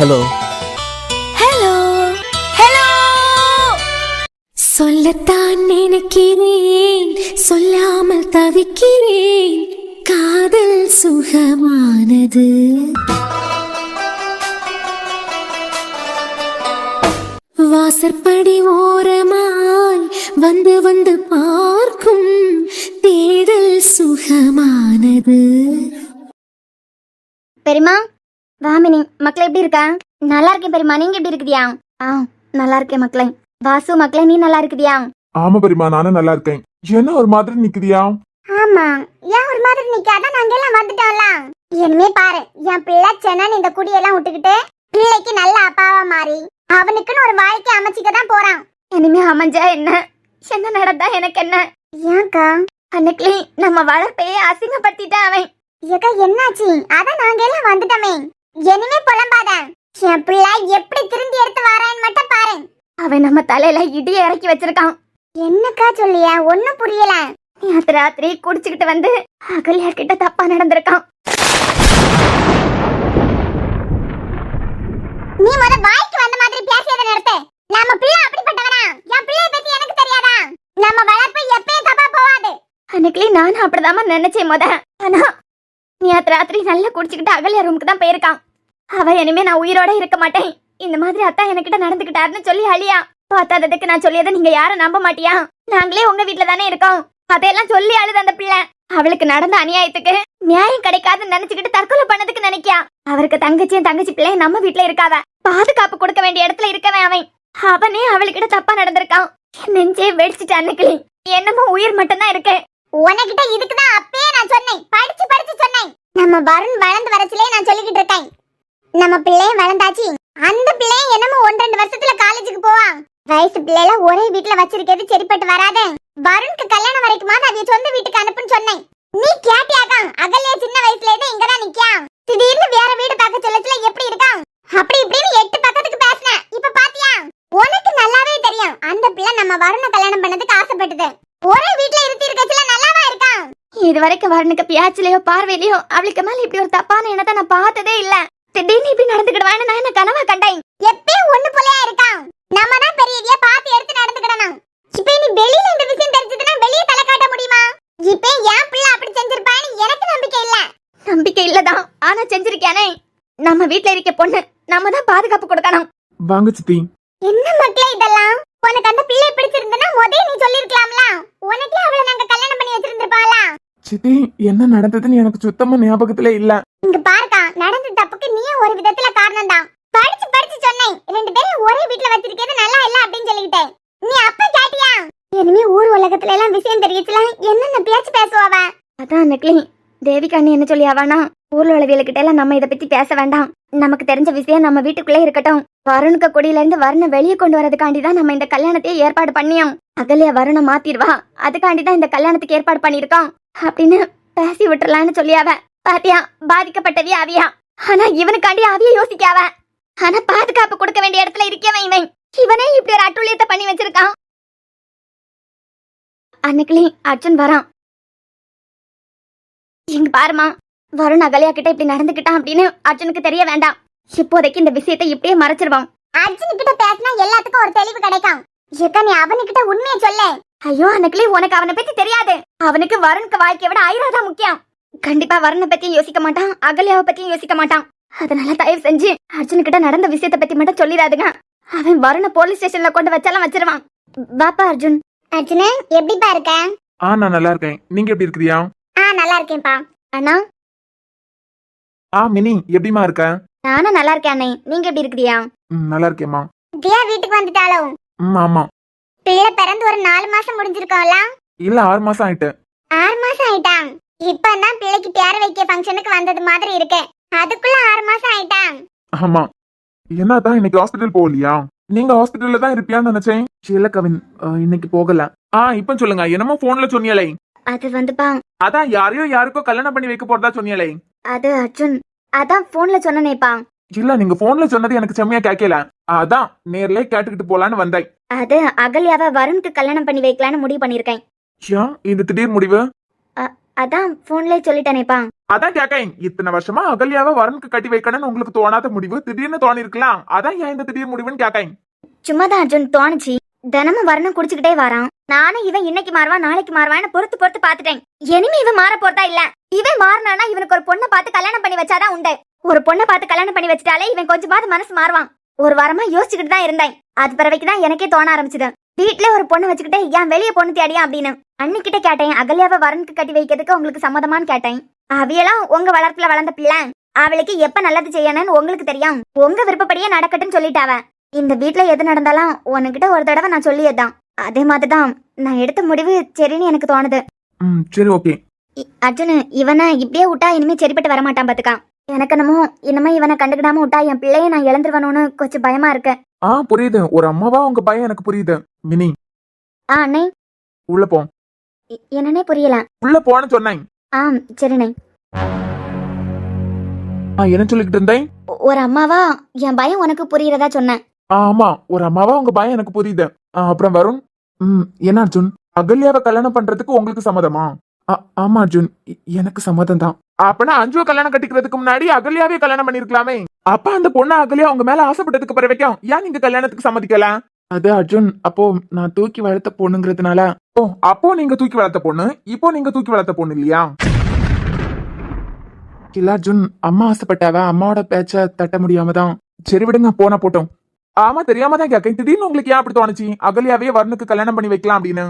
Hello hello hello. சொல்லத்தான் நினைக்கிறேன், சொல்லாமல் தவிக்கிறேன். காதல் சுகமானது. வாசற்படி ஓரமாய் வந்து வந்து பார்க்கும் தேடல் சுகமானது. பெரியமா, வாமினி மக்களே எப்படி இருக்கா? நல்லா இருக்கேன் பெரியமா, நீங்க எப்படி இருக்குதியா? நல்லா இருக்கேன் மக்களே. வாசு மக்களே, நீ நல்லா இருக்குதியா? ஆமா பெரியமா, நானும் நல்லா இருக்கேன். என்ன ஒரு மாதிரி நிக்குதியா? ஆமா, ஏன் ஒரு மாதிரி நிக்காத? நாங்க எல்லாம் வந்துட்டோம்ல. இனிமே பாரு, என் பிள்ளை சென்னன் இந்த குடியெல்லாம் விட்டுக்கிட்டு பிள்ளைக்கு நல்ல அப்பாவா மாறி அவனுக்குன்னு ஒரு வாழ்க்கை அமைச்சிக்க தான் போறான். இனிமே அமைஞ்சா என்ன, என்ன நடந்தா எனக்கு என்ன? ஏன்க்கா அன்னைக்கு நம்ம வளர்ப்பையே அசிங்கப்படுத்திட்டான் அவன். ஏக்கா என்னாச்சு? அதான் நாங்க எல்லாம் வந்துட்டோமே. இனிமே புலம்பாத. என் பிள்ளை எப்படி திரும்பி எடுத்து வரான்னு மட்டும் பாரு. அவன் நம்ம தலையில இடிய இறக்கி வச்சிருக்கான். என்னக்கா சொல்லியா? ஒன்னும் புரியல. நேத்து ராத்திரி குடிச்சுக்கிட்டு வந்து அகல்யார்கிட்ட தப்பா நடந்திருக்கான். நீ முத வாய்க்கு வந்த மாதிரி பேசியதை நிறுத்து. நம்ம பிள்ளை அப்படிப்பட்டவனா? என் பிள்ளைய பத்தி எனக்கு தெரியாதா? நம்ம வளர்ப்பு எப்பயும் தப்பா போவாது. அன்னைக்கு நானும் அப்படிதாம நினைச்சேன் முத. ஆனா நேத்து ராத்திரி நல்லா குடிச்சுக்கிட்டு அகல்யா ரூமுக்கு தான் போயிருக்கான். அவ இனிமே நான் உயிரோட இருக்க மாட்டேன், இந்த மாதிரி அத்தா என்கிட்ட நடந்துக்கிட்டாருன்னு சொல்லி அழியா. பார்த்தாததுக்கு நான் சொல்லியதை நீங்க யாரும் நம்ப மாட்டியா? நாங்களே உங்க வீட்டுல தானே இருக்கோம். அதையெல்லாம் சொல்லி அழுது அந்த பிள்ளை. அவளுக்கு நடந்த அநியாயத்துக்கு நியாயம் கிடைக்காதுன்னு நினைச்சுக்கிட்டு தற்கொலை பண்ணதுக்கு நினைக்கியா? அவருக்கு தங்கச்சி பிள்ளைய நம்ம வீட்டுல இருக்காவ. பாதுகாப்பு கொடுக்க வேண்டிய இடத்துல இருக்கவே அவன். அவனே அவளுக்கிட்ட தப்பா நடந்திருக்கான். நெஞ்சே வெடிச்சிட்டு அன்னைக்கு என்னமோ உயிர் மட்டும் தான் இருக்கு. உனக்கிட்ட இதுக்குதான் அப்பயே நான் சொன்னேன், படிச்சு படிச்சு சொன்னேன். நம்ம வருண் வளர்ந்து வரச்சிலே நான் சொல்லிக்கிட்டு இருக்கேன். நம்ம பிள்ளையும் வளர்ந்தாச்சு. அந்த பிள்ளையும் என்னமோ 1-2 வருஷத்துல காலேஜுக்கு போவான். வயசு பிள்ளைல ஒரே வீட்டுல வச்சிருக்கிறது சரிப்பட்டு வராது. வருணுக்கு கல்யாணம் வரைக்குமாவது அதைய சொந்த வீட்டுக்கு அனுப்புன்னு சொன்னேன். நீ கேட்டியாக்கா? அகல்யா சின்ன வயசுல இருந்து இங்கதான் நிக்கா. திடீர்னு வேற வீடு பார்க்க சொல்லச்சுல எப்படி இருக்கான்? அப்படி இப்படின்னு 8 பக்கத்துக்கு பேசினேன். இப்ப பாத்தியா? உனக்கு நல்லாவே தெரியும் அந்த பிள்ளை நம்ம வருண கல்யாணம் பண்ணதுக்கு ஆசைப்பட்டது. ஒரே வீட்டுல இருத்தி இருக்கச்சுல நல்லாவா இருக்கான்? இது வரைக்கும் வருணுக்கு பியாச்சிலையோ பார்வையிலையோ அவளுக்கு மேல இப்படி ஒரு தப்பான எண்ணத்தை நான் பார்த்ததே இல்ல. திடீர்னு இப்படி நடந்துக்கிடுவான்னு நான் என்ன கனவா கண்டேன்? எப்பயும் ஒண்ணு போலயா இருக்கான். நம்ம தான் பெரியதையா பார்த்து எடுத்து நடந்துக்கிடணும். இப்ப நீ வெளியில இந்த விஷயம் தெரிஞ்சதுன்னா வெளியே தலை காட்ட முடியுமா? இப்ப என் பிள்ளை அப்படி செஞ்சிருப்பான்னு எனக்கு நம்பிக்கை இல்ல. நம்பிக்கை இல்லதான், ஆனா செஞ்சிருக்கானே. நம்ம வீட்டுல இருக்க பொண்ணு, நம்ம தான் பாதுகாப்பு கொடுக்கணும். வாங்க சித்தி. என்ன மக்களே இதெல்லாம்? உனக்கு அந்த பிள்ளை பிடிச்சிருந்தனா முதல்ல நீ சொல்லிருக்கலாம்ல. உனக்கே அவளை நாங்க கல்யாணம் பண்ணி வச்சிருந்திருப்பாளா? சித்தி, என்ன நடந்ததுன்னு எனக்கு சுத்தமா ஞாபகத்துல இல்ல. இங்க பாருக்கா, நடந்த தப்புக்கு நீ ஒரு விதத்துல காரணம் தான். படிச்சு படிச்சு சொன்னேன், 2 பேரும் ஒரே வீட்டுல வச்சிருக்கிறது நல்லா இல்ல அப்படின்னு சொல்லிக்கிட்டேன். நீ அப்ப கேட்டியா? இனிமே ஊர் உலகத்துல எல்லாம் விஷயம் தெரியுச்சுல, என்னென்ன பேச்சு பேசுவாவ? அதான் அன்னைக்கு தேவிகா அண்ணி என்ன சொல்லி ஆவானா, ஊர்ல உள்ளவியல்கிட்ட எல்லாம் நம்ம இதை பத்தி பேச வேண்டாம், நமக்கு தெரிஞ்ச விஷயம் நம்ம வீட்டுக்குள்ளே இருக்கட்டும். வருணுக்கு கொடியில இருந்து வருண வெளியே கொண்டு வரதுக்காண்டி தான் நம்ம இந்த கல்யாணத்தையே ஏற்பாடு பண்ணியோம். அகல்யா வருண மாத்திருவா, அதுக்காண்டி தான் இந்த கல்யாணத்துக்கு ஏற்பாடு பண்ணிருக்கோம் அப்படின்னு பேசி விட்டுறலான்னு சொல்லியாவ. பாத்தியா, பாதிக்கப்பட்டவிய அவியா. ஆனா இவனுக்காண்டி அவிய யோசிக்காவ. ஆனா பாதுகாப்பு கொடுக்க வேண்டிய இடத்துல இருக்கவன் இவன். இவனே இப்படி ஒரு அட்டுழியத்தை பண்ணி வச்சிருக்கான். அன்னைக்கு அர்ஜுன் வரான். இங்க பாருமா, வருண் அகல்யா கிட்ட இப்படி நடந்துக்கிட்டான் அப்படின்னு அர்ஜுனுக்கு தெரிய வேண்டாம். இப்போதைக்கு இந்த விஷயத்தை இப்படியே மறைச்சிருவான். அர்ஜுன் கிட்ட பேசினா எல்லாத்துக்கும் ஒரு தெளிவு கிடைக்கும். ஏக்கா, நீ அவனுக்கிட்ட உண்மையை சொல்ல. ஐயோ அன்னைக்கு உனக்கு அவனை பத்தி தெரியாது. அவனுக்கு வருணுக்கு வாழ்க்கையை விட ஐராதான் முக்கியம். கண்டிப்பா வருணை பத்தியும் யோசிக்க மாட்டான், அகல்யாவை பத்தியும் யோசிக்க மாட்டான். அதனால தயவு செஞ்சு அர்ஜுன் கிட்ட நடந்த விஷயத்தை பத்தி மட்டும் சொல்லிடாதுங்க. அவன் வருண போலீஸ் ஸ்டேஷன்ல கொண்டு வச்சாலும் வச்சிருவான். பாப்பா அர்ஜுன். அர்ஜுனே, எப்படிப்பா இருக்க? நான் நல்லா இருக்கேன். நீங்க எப்படி இருக்கிறியா? நல்லா இருக்கேன்பா. அண்ணா. மினி, எப்படிமா இருக்க? நானும் நல்லா இருக்கேன் அண்ணே, நீங்க எப்படி இருக்கிறியா? நல்லா இருக்கேம்மா. தியா வீட்டுக்கு வந்துட்டாளோ? ஆமா. பிள்ளை பிறந்து ஒரு 4 மாசம் முடிஞ்சிருக்கோம்ல? இல்ல, 6 மாசம் ஆயிட்டு. 6 மாசம் ஆயிட்டான். இப்பதான் பிள்ளைக்கு பேர் வைக்க ஃபங்க்ஷனுக்கு வந்தது மாதிரி இருக்கு. அதுக்குள்ள 6 மாசம் ஆயிட்டான். ஆமா. என்னதான் இன்னைக்கு ஹாஸ்பிடல் போகலையா? நீங்க ஹாஸ்பிடல்ல தான் இருப்பியான்னு நினைச்சேன். இல்ல கவின், இன்னைக்கு போகல. இப்ப சொல்லுங்க, என்னமோ போன்ல சொன்னியலை. அது வந்துப்பா, அதான் யாருக்கோ கல்யாணம் பண்ணி வைக்க போறதா சொன்னியலை. அது அர்ஜுன், அதான் போன்ல சொன்னனேப்பா. இல்ல, நீங்க போன்ல சொன்னது எனக்கு செம்மையா கேட்கல. அதான் நேர்லயே கேட்டுக்கிட்டு போலான்னு வந்தேன். அது அகல்யாவை வருணுக்கு கல்யாணம் பண்ணி வைக்கலான்னு முடிவு பண்ணிருக்கேன். இந்த திடீர் முடிவு? அதான் போன்லயே சொல்லிட்டேனேப்பா. அதான் கேக்கேன், இத்தனை வருஷமா அகல்யாவை வரனுக்கு கட்டி வைக்கணும்னு உங்களுக்கு தோணாத முடிவு திடீர்னு தோணி இருக்கலாம். அதான் ஏன் இந்த திடீர் முடிவுன்னு கேக்கேன். சும்மாதான் அர்ஜுன் தோணுச்சு. தினமும் வரணும் குடிச்சுக்கிட்டே வரான். நானும் இவன் இன்னைக்கு மாறுவான் நாளைக்கு மாறுவான்னு பொறுத்து பொறுத்து பாத்துட்டேன். இனிமே இவன் மாற போறதா இல்ல. இவன் மாறினானா இவனுக்கு ஒரு பொண்ணை பார்த்து கல்யாணம் பண்ணி வச்சாதான் உண்டு. ஒரு பொண்ணை பார்த்து கல்யாணம் பண்ணி வச்சிட்டாலே இவன் கொஞ்சமாவது மனசு மாறுவான். ஒரு வாரமா யோசிச்சுக்கிட்டு தான் இருந்தேன். அது பிறவைக்குதான் எனக்கே தோண ஆரம்பிச்சுது. வீட்டுல ஒரு பொண்ணு வச்சுக்கிட்டே ஏன் வெளியே பொண்ணு தேடியா அப்படின்னு அன்னிக்கிட்ட கேட்டேன். அகல்யாவை வரனுக்கு கட்டி வைக்கிறதுக்கு உங்களுக்கு சம்மதமான்னு கேட்டேன். அவையெல்லாம் உங்க வளர்ப்புல வளர்ந்த பிள்ளை, அவளுக்கு எப்ப நல்லது செய்யணும்னு உங்களுக்கு தெரியும், உங்க விருப்பப்படியே நடக்கட்டும்னு சொல்லிட்டாவ. இந்த வீட்டுல எது நடந்தாலும் உன்கிட்ட ஒரு தடவை நான் சொல்லியதான். அதே மாதிரிதான் நான் எடுத்த முடிவு சரின்னு எனக்கு தோணுது. சரி ஓகே. அர்ஜுன் இவனை இப்படியே விட்டா இனிமே சரிப்பட்டு வரமாட்டான் பாத்துக்கா. எனக்கு என்னமோ இனிமே இவனை கண்டுக்கிடாம விட்டா என் பிள்ளைய நான் இழந்துருவணும்னு கொஞ்சம் பயமா இருக்கு. புரியுது. ஒரு அம்மாவா உங்க பயம் எனக்கு புரியுது. மினி அண்ணே உள்ள போ. என்னன்னே புரியல. உள்ள போன்னு சொன்னேன். சரிண்ணே. என்ன சொல்லிக்கிட்டு இருந்தேன்? ஒரு அம்மாவா என் பயம் உனக்கு புரியறதா சொன்னேன். ஆமா, ஒரு அம்மாவா உங்க பயம் எனக்கு புரியுது. அப்புறம் வருண், என்ன அர்ஜுன், அகல்யாவை கல்யாணம் பண்றதுக்கு உங்களுக்கு சம்மதமா? ஆமா அர்ஜுன், எனக்கு சம்மதம் தான். அப்பனா அஞ்சுவ கல்யாணம் கட்டிக்கிறதுக்கு முன்னாடி அகல்யாவே கல்யாணம் பண்ணிருக்கலாமே. அப்ப அந்த பொண்ணு அகல்யா உங்க மேல ஆசைப்பட்டதுக்கு பிறகு வைக்கும் ஏன் நீங்க கல்யாணத்துக்கு சம்மதிக்கல? அது அர்ஜுன், அப்போ நான் தூக்கி வளர்த்த பொண்ணுங்கிறதுனால. அப்போ நீங்க தூக்கி வளர்த்த பொண்ணு, இப்போ நீங்க தூக்கி வளர்த்த பொண்ணு இல்லையா? இல்ல அர்ஜுன், அம்மா ஆசைப்பட்டாவ, அம்மாவோட பேச்ச தட்ட முடியாம தான். சரி விடுங்க, போனா போட்டோம். ஆமா, தெரியாம தான் கேட்க. திடீர்னு உங்களுக்கு ஏன் அப்படி தோணுச்சு அகல்யாவே வரனுக்கு கல்யாணம் பண்ணி வைக்கலாம் அப்படின்னு?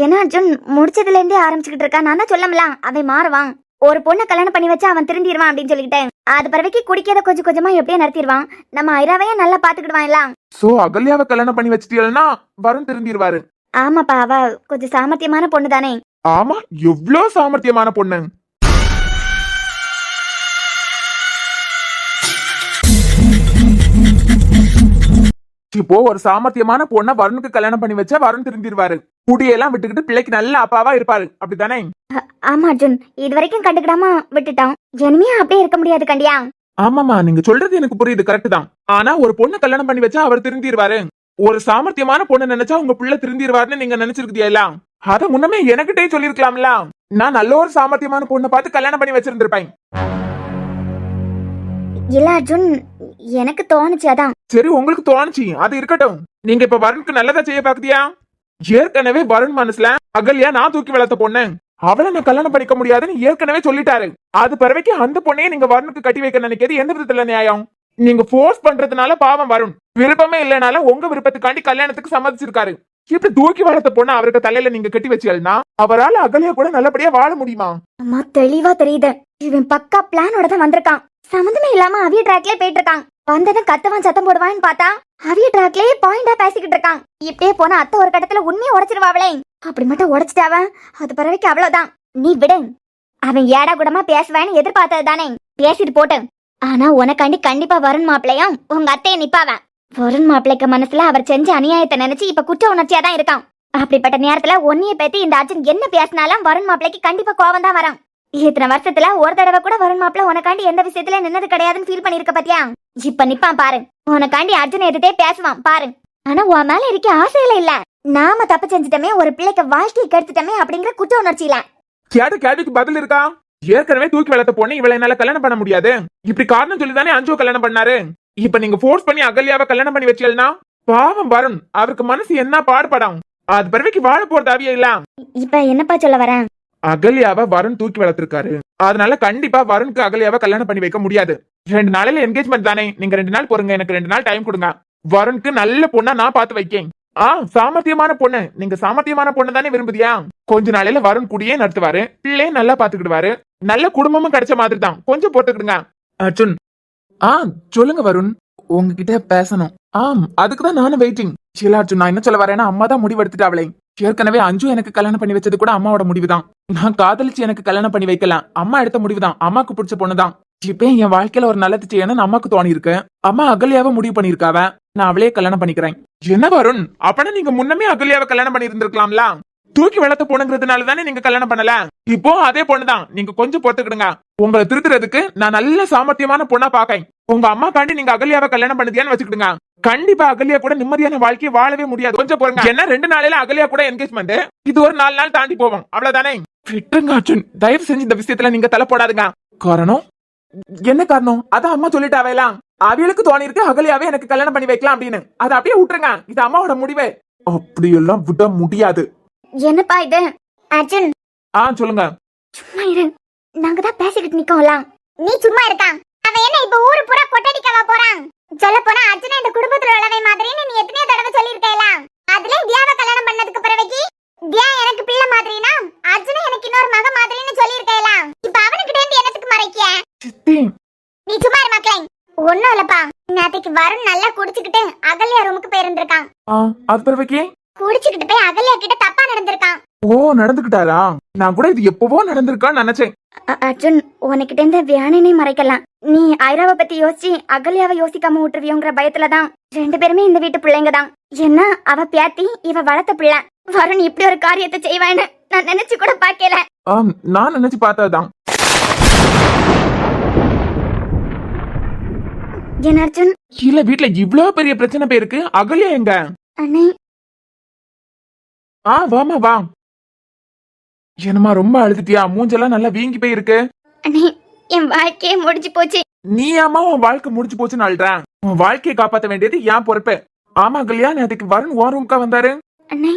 என்ன அர்ஜுன் முடிச்சதுல இருந்தே ஆரம்பிச்சுக்கிட்டு இருக்கா. நான் தான் சொல்லலாம் அவன் மாறுவான். ஒரு பொண்ணை கல்யாணம் பண்ணி வச்சா அவன் திருந்திடுவான் அப்படின்னு சொல்லிக்கிட்டேன். அது பிறவைக்கு குடிக்கிறத கொஞ்சம் கொஞ்சமா எப்படியே நடத்திடுவான். நம்ம ஐராவையே நல்லா பாத்துக்கிடுவான் எல்லாம். சோ அகல்யாவை கல்யாணம் பண்ணி வச்சிட்டீங்கன்னா வருண் திருந்திடுவாரு. ஆமாப்பா, அவ கொஞ்சம் சாமர்த்தியமான பொண்ணு தானே. ஆமா, எவ்வளவு சாமர்த்தியமான பொண்ணு. இப்போ ஒரு சாமர்த்தியமான பொண்ண வருணுக்கு கல்யாணம் பண்ணி வச்சா வருண் திருந்திடுவாரு. குடியெல்லாம் விட்டுக்கிட்டு பிள்ளைக்கு நல்ல அப்பாவா இருப்பாரு. அப்படித்தானே? ஆமா அர்ஜுன், இது வரைக்கும் கண்டுக்கிடாம விட்டுட்டான். இனிமே அப்படியே இருக்க முடியாது கண்டியா. ஆமாமா, நீங்க சொல்றது எனக்கு புரியுது, கரெக்ட் தான். ஆனா ஒரு பொண்ணு கல்யாணம் பண்ணி வச்சா அவர் திருந்திடுவாரு. ஒரு சாமர்த்தியமான பொண்ணு நினைச்சா உங்க பிள்ளை திருந்திடுவாருன்னு நீங்க நினைச்சிருக்கியா எல்லாம்? அத முன்னமே எனக்கிட்டே சொல்லிருக்கலாம்ல. நான் நல்ல ஒரு சாமர்த்தியமான பொண்ணை பார்த்து கல்யாணம் பண்ணி வச்சிருந்திருப்பேன். இல்ல அர்ஜுன், எனக்கு தோணுச்சு அதான். சரி, உங்களுக்கு தோணுச்சு, அது இருக்கட்டும். நீங்க இப்ப வருணுக்கு நல்லதா செய்ய பாக்குதியா? ஏற்கனவே வருண் மனசுல அகல்யா நான் தூக்கி வளர்த்த பொண்ணு, அவளை நான் கல்யாணம் பண்ணிக்க முடியாதுன்னு ஏற்கனவே சொல்லிட்டாரு. அது பிறவைக்கு அந்த பொண்ணையே நீங்க வருணுக்கு கட்டி வைக்க நினைக்கிறது எந்த விதத்துல நியாயம்? நீங்க போர்ஸ் பண்றதுனால பாவம் வருண். விருப்பமே இல்லைனாலும் உங்க விருப்பத்துக்காண்டி கல்யாணத்துக்கு சம்மதிச்சிருக்காரு. இப்படி தூக்கி வளர்த்த பொண்ணு அவருக்கு தலையில நீங்க கட்டி வச்சீங்கன்னா அவரால் அகல்யா கூட நல்லபடியா வாழ முடியுமா? அம்மா தெளிவா தெரியுது. இவன் பக்கா பிளானோட தான் வந்திருக்கான். சம்மந்தமே இல்லாம அவிய ட்ராக்லயே போயிட்டு இருக்கான். வந்ததும் கத்தவான் சத்தம் போடுவான்னு பார்த்தா அவிய ட்ராக்லயே பாயிண்டா பேசிக்கிட்டு இருக்கான். இப்படியே போனா அத்தை ஒரு கட்டத்துல உண்மையை உடைச்சிருவாவளே. அப்படி மட்டும் உடைச்சிட்டாவ அது பிறவைக்கு அவ்வளவுதான். நீ விடு. அவன் ஏடா கூடமா பேசுவான்னு எதிர்பார்த்தது தானே, பேசிட்டு போட்டு. ஆனா உனக்காண்டி கண்டிப்பா வருண் மாப்பிள்ளையும் உங்க அத்தைய நிப்பாவ. வருண் மாப்பிள்ளைக்கு மனசுல அவர் செஞ்ச அநியாயத்தை நினைச்சு இப்ப குற்ற உணர்ச்சியா தான் இருக்கான். அப்படிப்பட்ட நேரத்துல ஒன்னிய பத்தி இந்த அர்ஜுன் என்ன பேசினாலும் வருண் மாப்பிள்ளைக்கு கண்டிப்பா கோவம் தான் வரும். இத்தனை வருஷத்துல ஒரு தடவை கூட வருண் மாப்பிள்ள உனக்காண்டி எந்த விஷயத்துல நின்னது கிடையாதுன்னு ஃபீல் பண்ணிருக்க பாத்தியா? இப்ப நிப்பான் பாரு. உனக்காண்டி அர்ஜுன் எதிர்த்தே பேசுவான் பாரு. ஆனா உன் மேல இருக்க ஆசையில இல்ல, நாம தப்பு செஞ்சுட்டோமே, ஒரு பிள்ளைக்கு வாழ்க்கையை கெடுத்துட்டோமே அப்படிங்கிற குற்ற உணர்ச்சியில. கேள்விக்கு பதில் இருக்கா? ஏற்கனவே தூக்கி வளர்த்த பொண்ணு இவளை என்னால கல்யாணம் பண்ண முடியாது இப்படி காரணம் சொல்லிதானே அஞ்சுவ கல்யாணம் பண்ணாரு. இப்ப நீங்க போர்ஸ் பண்ணி அகல்யாவை கல்யாணம் பண்ணி வச்சீங்கன்னா பாவம் வருண், அவருக்கு மனசு என்ன பாடுபடும். அது பிறவைக்கு வாழ போறது அவிய இல்ல. இப்ப என்னப்பா சொல்ல வரேன்? அகல்யாவை வருண் தூக்கி வளர்த்திருக்காரு. அதனால கண்டிப்பா வருணுக்கு அகல்யாவை கல்யாணம் பண்ணி வைக்க முடியாது. 2 நாளையில என்கேஜ்மெண்ட் தானே, நீங்க 2 நாள் பொறுங்க, எனக்கு 2 நாள் டைம் கொடுங்க. வருணுக்கு நல்ல பொண்ணா நான் பார்த்து வைக்கேன். சாமர்த்தியமான பொண்ணு, நீங்க சாமர்த்தியமான பொண்ணு தானே விரும்புதியா? கொஞ்ச நாளையில வருண் குடியே நடத்துவாரு, பிள்ளையே நல்லா பாத்துக்கிடுவாரு, நல்ல குடும்பமும் கிடைச்ச மாதிரி தான். கொஞ்சம் போட்டுக்கிடுங்க. அர்ஜுன், சொல்லுங்க வருண், உங்ககிட்ட பேசணும். அதுக்குதான் நானும் வெயிட்டிங். சில அர்ஜுன், நான் என்ன சொல்ல வரேன்னா, அம்மா தான் முடிவு எடுத்துட்டு அவளை. ஏற்கனவே அஞ்சு எனக்கு கல்யாணம் பண்ணி வச்சது கூட அம்மாவோட முடிவுதான். நான் காதலிச்சு எனக்கு கல்யாணம் பண்ணி வைக்கலாம், அம்மா எடுத்த முடிவுதான். அம்மாக்கு பிடிச்ச பொண்ணுதான். இப்ப என் வாழ்க்கையில ஒரு நல்லது செய்யணும்னு அம்மாக்கு தோணி இருக்கு. அம்மா அகல்யாவை முடிவு பண்ணிருக்காவ, நான் அவளையே கல்யாணம் பண்ணிக்கிறேன். என்ன வருண், அப்பனா நீங்க முன்னமே அகல்யாவை கல்யாணம் பண்ணி இருந்திருக்கலாம்ல? தூக்கி வளர்த்த பொண்ணுங்கிறதுனால தானே நீங்க கல்யாணம் பண்ணல. இப்போ அதே பொண்ணுதான், நீங்க கொஞ்சம் பொறுத்துக்கிடுங்க. உங்களை திருத்துறதுக்கு நான் நல்ல சாமர்த்தியமான பொண்ணா பாக்கேன். உங்க அம்மா காண்டி நீங்க அகல்யாவை கல்யாணம் பண்ணதியான்னு வச்சுக்கிடுங்க. கண்டிப்பா அகல்யா கூட நிம்மதியான வாழ்க்கையை வாழவே முடியாது. கொஞ்சம் போறங்க. என்ன 2 நாளையில அகல்யா கூட என்கேஜ்மெண்ட், இது ஒரு 4 நாள் தாண்டி போவோம், அவ்வளவுதானே? விட்டுருங்க அர்ஜுன், தயவு செஞ்சு இந்த விஷயத்துல நீங்க தலை போடாதுங்க. காரணம் என்ன காரணம்? அதான் அம்மா சொல்லிட்டு அவையெல்லாம் அவியலுக்கு தோணி இருக்கு அகலியாவே எனக்கு கல்யாணம் பண்ணி வைக்கலாம் அப்படின்னு. அதை அப்படியே விட்டுருங்க, இது அம்மாவோட முடிவு. அப்படியெல்லாம் விட முடியாது. என்னப்பா இது அர்ஜுன்? சொல்லுங்க. சும்மா இரு, நாங்க தான் பேசிக்கிட்டு நிக்கோம்லாம். நீ சும்மா இருக்கா? அவன் என்ன இப்ப ஊரு பூரா கொட்டடிக்கவா போறான்? சொல்ல போனா அர்ஜுன் இந்த குடும்பத்துல உள்ளவை மாதிரின்னு நீ எத்தனையோ தடவை சொல்லியிருக்கலாம். அதுல தியாவை கல்யாணம் பண்ணதுக்கு பிறகு தியா எனக்கு பிள்ளை மாதிரினா அர்ஜுன் எனக்கு இன்னொரு மக மாதிரின்னு சொல்லியிருக்கலாம். இப்ப அவனுக்கிட்ட இருந்து என்னத்துக்கு மறைக்க? நீ சும்மா இரு மக்களே. ஒண்ணும் இல்லப்பா, நேத்துக்கு வருண் நல்லா குடிச்சுக்கிட்டு அகல்யா ரூமுக்கு போயிருந்திருக்கான். அது பிறகு குடிச்சுக்கிட்டு போய் அகல்யா கிட்ட தப்பா நடந்திருக்கான். நடந்துக்கிட்டாரா? நான் கூட இது எப்பவோ நடந்திருக்கான்னு நினைச்சேன். அர்ஜுன், உனக்கிட்ட இருந்து வியானனை மறைக்கலாம். நீ ஐராவை பத்தி யோசிச்சு அகல்யாவை யோசிக்காம விட்டுருவியோங்கிற பயத்துலதான். 2 பேருமே இந்த வீட்டு பிள்ளைங்க தான். என்ன அவ பேத்தி, இவ வளர்த்த பிள்ளை. வருண் இப்படி ஒரு காரியத்தை செய்வான்னு நான் நினைச்சு கூட பாக்கல. நான் நினைச்சு பார்த்ததுதான். என்ன அர்ஜுன்? இல்ல, வீட்டுல இவ்வளவு பெரிய பிரச்சனை போயிருக்கு. அகல்யா எங்க? அண்ணே. வாமா வா. என்னமா ரொம்ப அழுதுட்டியா? மூஞ்செல்லாம் நல்லா வீங்கி போயிருக்கு. அண்ணே, என் வாழ்க்கையே முடிஞ்சு போச்சு. நீ ஆமா உன் வாழ்க்கை முடிஞ்சு போச்சுன்னு அழுறேன். உன் வாழ்க்கையை காப்பாத்த வேண்டியது ஏன் பொறுப்பு. ஆமா அகல்யா, அதுக்கு வருண் ஓ ரூம்க்கா வந்தாரு. அண்ணே,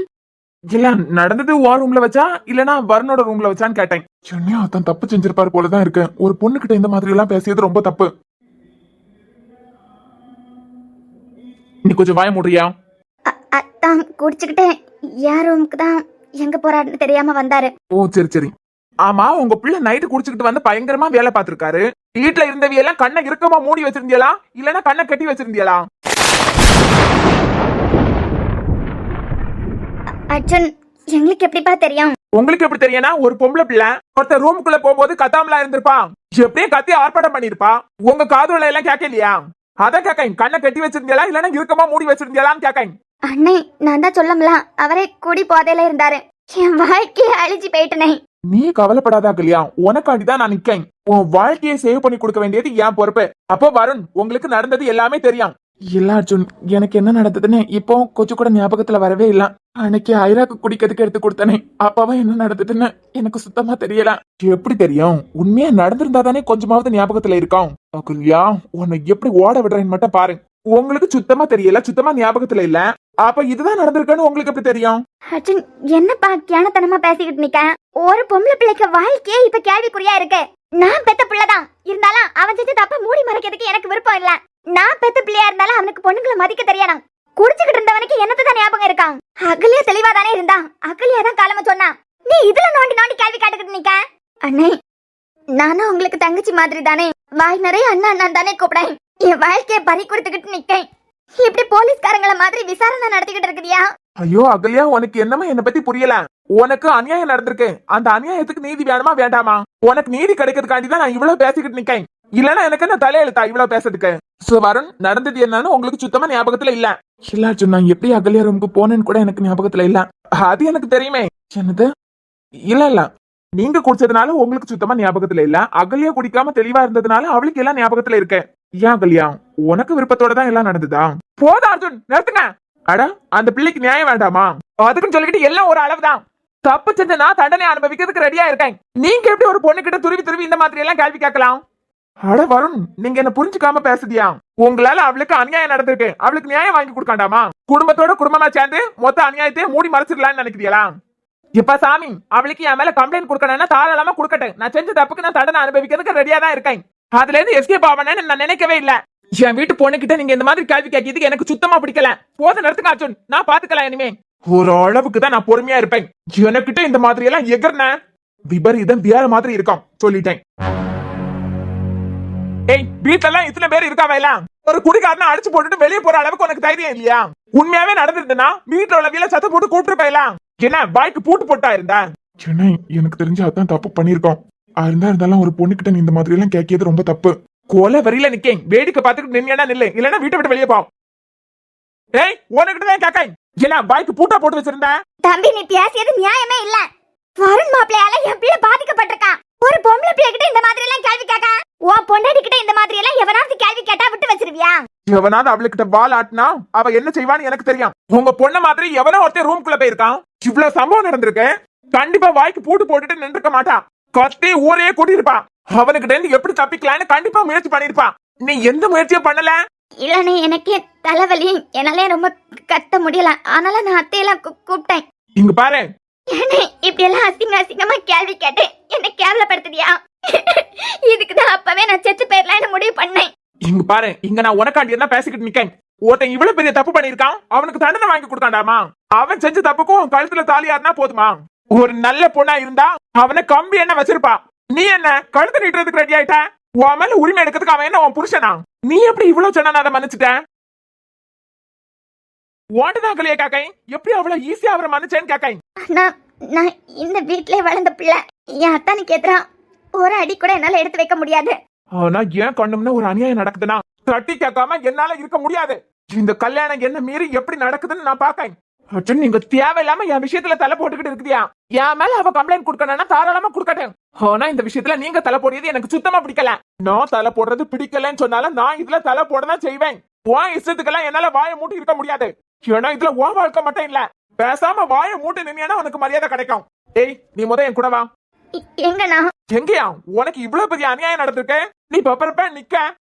இல்ல நடந்தது ஓ ரூம்ல வச்சா இல்லனா வருணோட ரூம்ல வச்சான்னு கேட்டேன். சொன்னியா அதான் தப்பு செஞ்சிருப்பாரு போலதான் இருக்கு. ஒரு பொண்ணுகிட்ட இந்த மாதிரி எல்லாம் பேசியது ரொம்ப தப்பு. நீ கொஞ்சம் வாய மூடுறியா? அத்தான் குடிச்சுக்கிட்டு யார் ரூமுக்கு தான் எங்க போறாருன்னு தெரியாம வந்தாரு. சரி சரி. ஆமா, உங்க பிள்ளை நைட்டு குடிச்சுக்கிட்டு வந்து பயங்கரமா வேலை பார்த்திருக்காரு. வீட்டுல இருந்தவியெல்லாம் கண்ணை இறுக்கமா மூடி வச்சிருந்தியலா இல்லனா கண்ணை கட்டி வச்சிருந்தியலா? அர்ஜுன், எங்களுக்கு எப்படிப்பா தெரியும்? உங்களுக்கு எப்படி தெரியும்னா, ஒரு பொம்பளை பிள்ளை ஒருத்தர் ரூமுக்குள்ள போகும்போது கத்தாமலா இருந்திருப்பா. எப்படியே கத்தி ஆர்ப்பாட்டம் பண்ணிருப்பா. உங்க காதுல எல்லாம் கேட்கலையா? அதான் கேக்கேன், கண்ணை கட்டி வச்சிருந்தியலா இல்லனா இறுக்கமா மூடி வச்சிருந்தியலான்னு கேக்கேன். அண்ணே, நான் தான் சொல்லல, அவரே குடி போதையில இருந்தாரு. என் வாழ்க்கையை அழிச்சு போயிட்டனே. நீ கவலைப்படாத அகல்யா, உனக்காண்டிதான் நான் நிக்கேன். உன் வாழ்க்கையை சேவ் பண்ணி கொடுக்க வேண்டியது என் பொறுப்பு. அப்போ வருண், உங்களுக்கு நடந்தது எல்லாமே தெரியும். இல்ல அர்ஜுன், எனக்கு என்ன நடந்ததுன்னு இப்போ கொஞ்சம் கூட ஞாபகத்துல வரவே இல்ல. அன்னைக்கு ஐராக்கு குடிக்கிறதுக்கு எடுத்து கொடுத்தனே, அப்பவே என்ன நடந்ததுன்னு எனக்கு சுத்தமா தெரியல. எப்படி தெரியும்? உண்மையா நடந்திருந்தா தானே கொஞ்சமாவது ஞாபகத்துல இருக்கும். அகல்யா, உன்னை எப்படி ஓட விடுறேன்னு மட்டும் பாரு. உங்களுக்கு சுத்தமா தெரியல, சுத்தமா ஞாபகத்துல இல்ல. அப்ப இதுதான் நடந்திருக்குன்னு உங்களுக்கு எப்படி தெரியும்? அர்ஜுன், என்னப்பா கேனத்தனமா பேசிக்கிட்டு நிக்க? ஒரு பொம்பளை பிள்ளைக்கு வாழ்க்கையே இப்ப கேள்விக்குறியா இருக்கு. நான் பெத்த பிள்ளைதான் இருந்தாலும் அவன் செஞ்ச தப்ப மூடி மறைக்கிறதுக்கு எனக்கு விருப்பம் இல்ல. நான் பெத்த பிள்ளையா இருந்தாலும் அவனுக்கு பொண்ணுங்களை மதிக்க தெரியணும். குடிச்சுக்கிட்டு இருந்தவனுக்கு என்னதான் ஞாபகம் இருக்கான்? அகல்யா தெளிவா தானே இருந்தா. அகல்யா தான் காலமா சொன்னா. நீ இதுல நோண்டி நோண்டி கேள்வி கேட்டுக்கிட்டு நிக்க? அண்ணே, நானும் உங்களுக்கு தங்கச்சி மாதிரி தானே. வாய் நிறைய அண்ணா அண்ணா தானே கூப்பிடேன். என் வாழ்க்கையை பறி கொடுத்துக்கிட்டு நிக்கேன். இப்படி போலீஸ்காரங்கள மாதிரி விசாரணை நடத்திக்கிட்டு இருக்குதியா? ஐயோ அகல்யா, உனக்கு என்னமா என்ன பத்தி புரியல. உனக்கு அநியாயம் நடந்திருக்கு. அந்த அநியாயத்துக்கு நீதி வேணுமா வேண்டாமா? உனக்கு நீதி கிடைக்கிறதுக்காண்டிதான் நான் இவ்வளவு பேசிக்கிட்டு நிக்கேன். இல்லன்னா எனக்கு என்ன தலையெழுத்தா இவ்வளவு பேசுறதுக்கு? வருண், நடந்தது என்னன்னு உங்களுக்கு சுத்தமா ஞாபகத்துல இல்ல. இல்ல அர்ஜுன், நான் எப்படி அகல்யா ரூமுக்கு போனேன்னு கூட எனக்கு ஞாபகத்துல இல்ல. அது எனக்கு தெரியுமே. என்னது? இல்ல இல்ல, நீங்க குடிச்சதுனால உங்களுக்கு சுத்தமா ஞாபகத்துல இல்ல. அகல்யா குடிக்காம தெளிவா இருந்ததுனால அவளுக்கு எல்லாம் ஞாபகத்துல இருக்கு. ஏன் அகல்யா, உனக்கு விருப்பத்தோட தான் எல்லாம் நடந்துதா? போதா அர்ஜுன், நிறுத்துங்க. அட, அந்த பிள்ளைக்கு நியாயம் வேண்டாமா? அதுக்குன்னு சொல்லிக்கிட்டு எல்லாம் ஒரு அளவுதான். தப்பு செஞ்ச நான் தண்டனை அனுபவிக்கிறதுக்கு ரெடியா இருக்கேன். நீங்க எப்படி ஒரு பொண்ணு கிட்ட துருவி துருவி இந்த மாதிரி எல்லாம் கேள்வி கேட்கலாம்? அட வருண், நீங்க என்ன புரிஞ்சுக்காம பேசுதியா? உங்களால அவளுக்கு அநியாயம் நடந்திருக்கு. அவளுக்கு நியாயம் வாங்கி கொடுக்காண்டாமா? குடும்பத்தோட குடும்பமா சேர்ந்து மொத்த அநியாயத்தையே மூடி மறைச்சிடலாம்னு நினைக்கிறீங்களா? இப்ப சாமி, அவளுக்கு என் மேல கம்ப்ளைண்ட் கொடுக்கணும்னா தாராளமா கொடுக்கட்டேன். நான் செஞ்ச தப்புக்கு நான் தண்டனை அனுபவிக்கிறதுக்கு ரெடியா தான் இருக்கேன். அதுல இருந்து எஸ்கேப் ஆவணும்னு நான் நினைக்கவே இல்ல. என் வீட்டு பொண்ணுகிட்ட நீங்க இந்த மாதிரி கேள்வி கேட்கிறதுக்கு எனக்கு சுத்தமா பிடிக்கல. போத நிறுத்துங்க அர்ஜுன், நான் பாத்துக்கலாம். இனிமே ஒரு அளவுக்கு தான் நான் பொறுமையா இருப்பேன். எனக்கிட்ட இந்த மாதிரி எல்லாம் எகர்ன விபரீதம் வேற மாதிரி இருக்கும், சொல்லிட்டேன். ஏய், வீட்டெல்லாம் இத்தனை பேர் இருக்காவ எல்லாம் ஒரு குடிகாரனை அடிச்சு போட்டுட்டு வெளியே போற அளவுக்கு உனக்கு தைரியம் இல்லையா? உண்மையாவே நடந்திருந்தா வீட்டுல உள்ளவியல சத்த போட்டு கூப்பிட்டு போயலாம். என்ன பாய்க்கு பூட்டு போட்டா இருந்தா? எனக்கு தெரிஞ்சு அதான் தப்பு பண்ணிருக்கோம். இருந்தாலும் ஒரு பொண்ணு கிட்ட இந்த மாதிரி எல்லாம் கேட்கிறது ரொம்ப தப்பு. கொலை வரியில நிக்கேன், வேடிக்கை பார்த்துட்டு நின்னா நில்லு, இல்லன்னா வீட்டை விட்டு வெளியே போ. ஏய், உனக்கிட்ட தான் கேட்கேன். என்ன பாய்க்கு பூட்டா போட்டு வச்சிருந்தா? தம்பி, நீ பேசியது நியாயமே இல்ல. வருண் மாப்பிள்ளையால என் பிள்ளை பாதிக்கப்பட்டிருக்கான். ஒரு பொம்பளை பிள்ளை கிட்ட இந்த மாதிரி எல்லாம் கேள்வி கேட்க, உன் பொண்டாடி கிட்ட இந்த மாதிரி எல்லாம் எவனாவது கேள்வி கேட்டா விட்டு வச்சிருவியா? எவனாவது அவளுக்கிட்ட பால் ஆட்டினா அவ என்ன செய்வான்னு எனக்கு தெரியும். உங்க பொண்ணு மாதிரி எவனோ ஒருத்தர் ரூம்குள்ள போயிருக்கான். இவ்வளவு சம்பவம் நடந்திருக்கு. கண்டிப்பா வாய்க்கு பூட்டு போட்டுட்டு நின்றுக்க மாட்டான். கத்தி ஊரையே கூட்டிருப்பா. அவனுக்கிட்ட இருந்து எப்படி தப்பிக்கலான்னு கண்டிப்பா முயற்சி பண்ணிருப்பா. நீ எந்த முயற்சியும் பண்ணல. இல்லனே, எனக்கே தலைவலி, என்னாலே ரொம்ப கத்த முடியல. ஆனால நான் அத்தையெல்லாம் கூப்பிட்டேன். இங்க பாரு, ஏனே இப்படி எல்லாம் அசிங்கமா கேள்வி கேட்டு என்ன கேவலப்படுத்துறியா? இதுக்குதான் அப்பவே நான் செத்து போயிடலான்னு முடிவு பண்ணேன். இங்க பாரு, இங்க நான் உனக்காண்டி என்ன பேசிக்கிட்டு நிக்கேன். ஒருத்தன் இவ்வளவு பெரிய தப்பு பண்ணிருக்கான், அவனுக்கு தண்டனை வாங்கி கொடுத்தாண்டாமா? அவன் செஞ்ச தப்புக்கும் கழுத்துல தாலியாருனா போதுமா? ஒரு நல்ல பொண்ணா இருந்தா அவனை கம்பி என்ன வச்சிருப்பா. நீ என்ன கழுத்து நீட்டுறதுக்கு ரெடி ஆயிட்ட? உன் மேல உரிமை எடுக்கிறதுக்கு அவன் என்ன உன் புருஷனா? நீ எப்படி இவ்வளவு சொன்ன அதை மன்னிச்சுட்ட? ஓட்டுதான் கலையா காக்கை, எப்படி அவ்வளவு ஈஸியா அவரை மன்னிச்சேன்னு காக்கை. நான் இந்த வீட்லயே வளர்ந்த பிள்ளை. என் அத்தானுக்கு எதிரா ஒரு அடி கூட என்னால எடுத்து வைக்க முடியாது. ஆனா ஏன் கண்ணும்னா ஒரு அநியாயம் நடக்குதுன்னா தட்டி கேட்காம என்னால இருக்க முடியாது. இந்த கல்யாணம் என்ன மீறி எப்படி நடக்குதுன்னு நான் பாக்கேன். நீங்க தேவையில்லாம என் விஷயத்துல தலை போட்டுக்கிட்டு இருக்குதியா? என் மேல அவ கம்ப்ளைண்ட் கொடுக்கணும்னா தாராளமா கொடுக்கட்டேன். ஆனா இந்த விஷயத்துல நீங்க தலை போடுறது எனக்கு சுத்தமா பிடிக்கல. நான் தலை போடுறது பிடிக்கலன்னு சொன்னாலும் நான் இதுல தலை போடதான் செய்வேன். உன் இஷ்டத்துக்கெல்லாம் என்னால வாயை மூட்டி இருக்க முடியாது. ஏன்னா இதுல உன் வாழ்க்கை மட்டும் இல்ல. பேசாம வாயை மூட்டி நின்னா உனக்கு மரியாதை கிடைக்கும். ஏய், நீ முத என் கூட வா. எங்கண்ணா? எங்கயா? உனக்கு இவ்வளவு பெரிய அநியாயம் நடந்திருக்கு. நீ பப்பரப்ப நிக்க.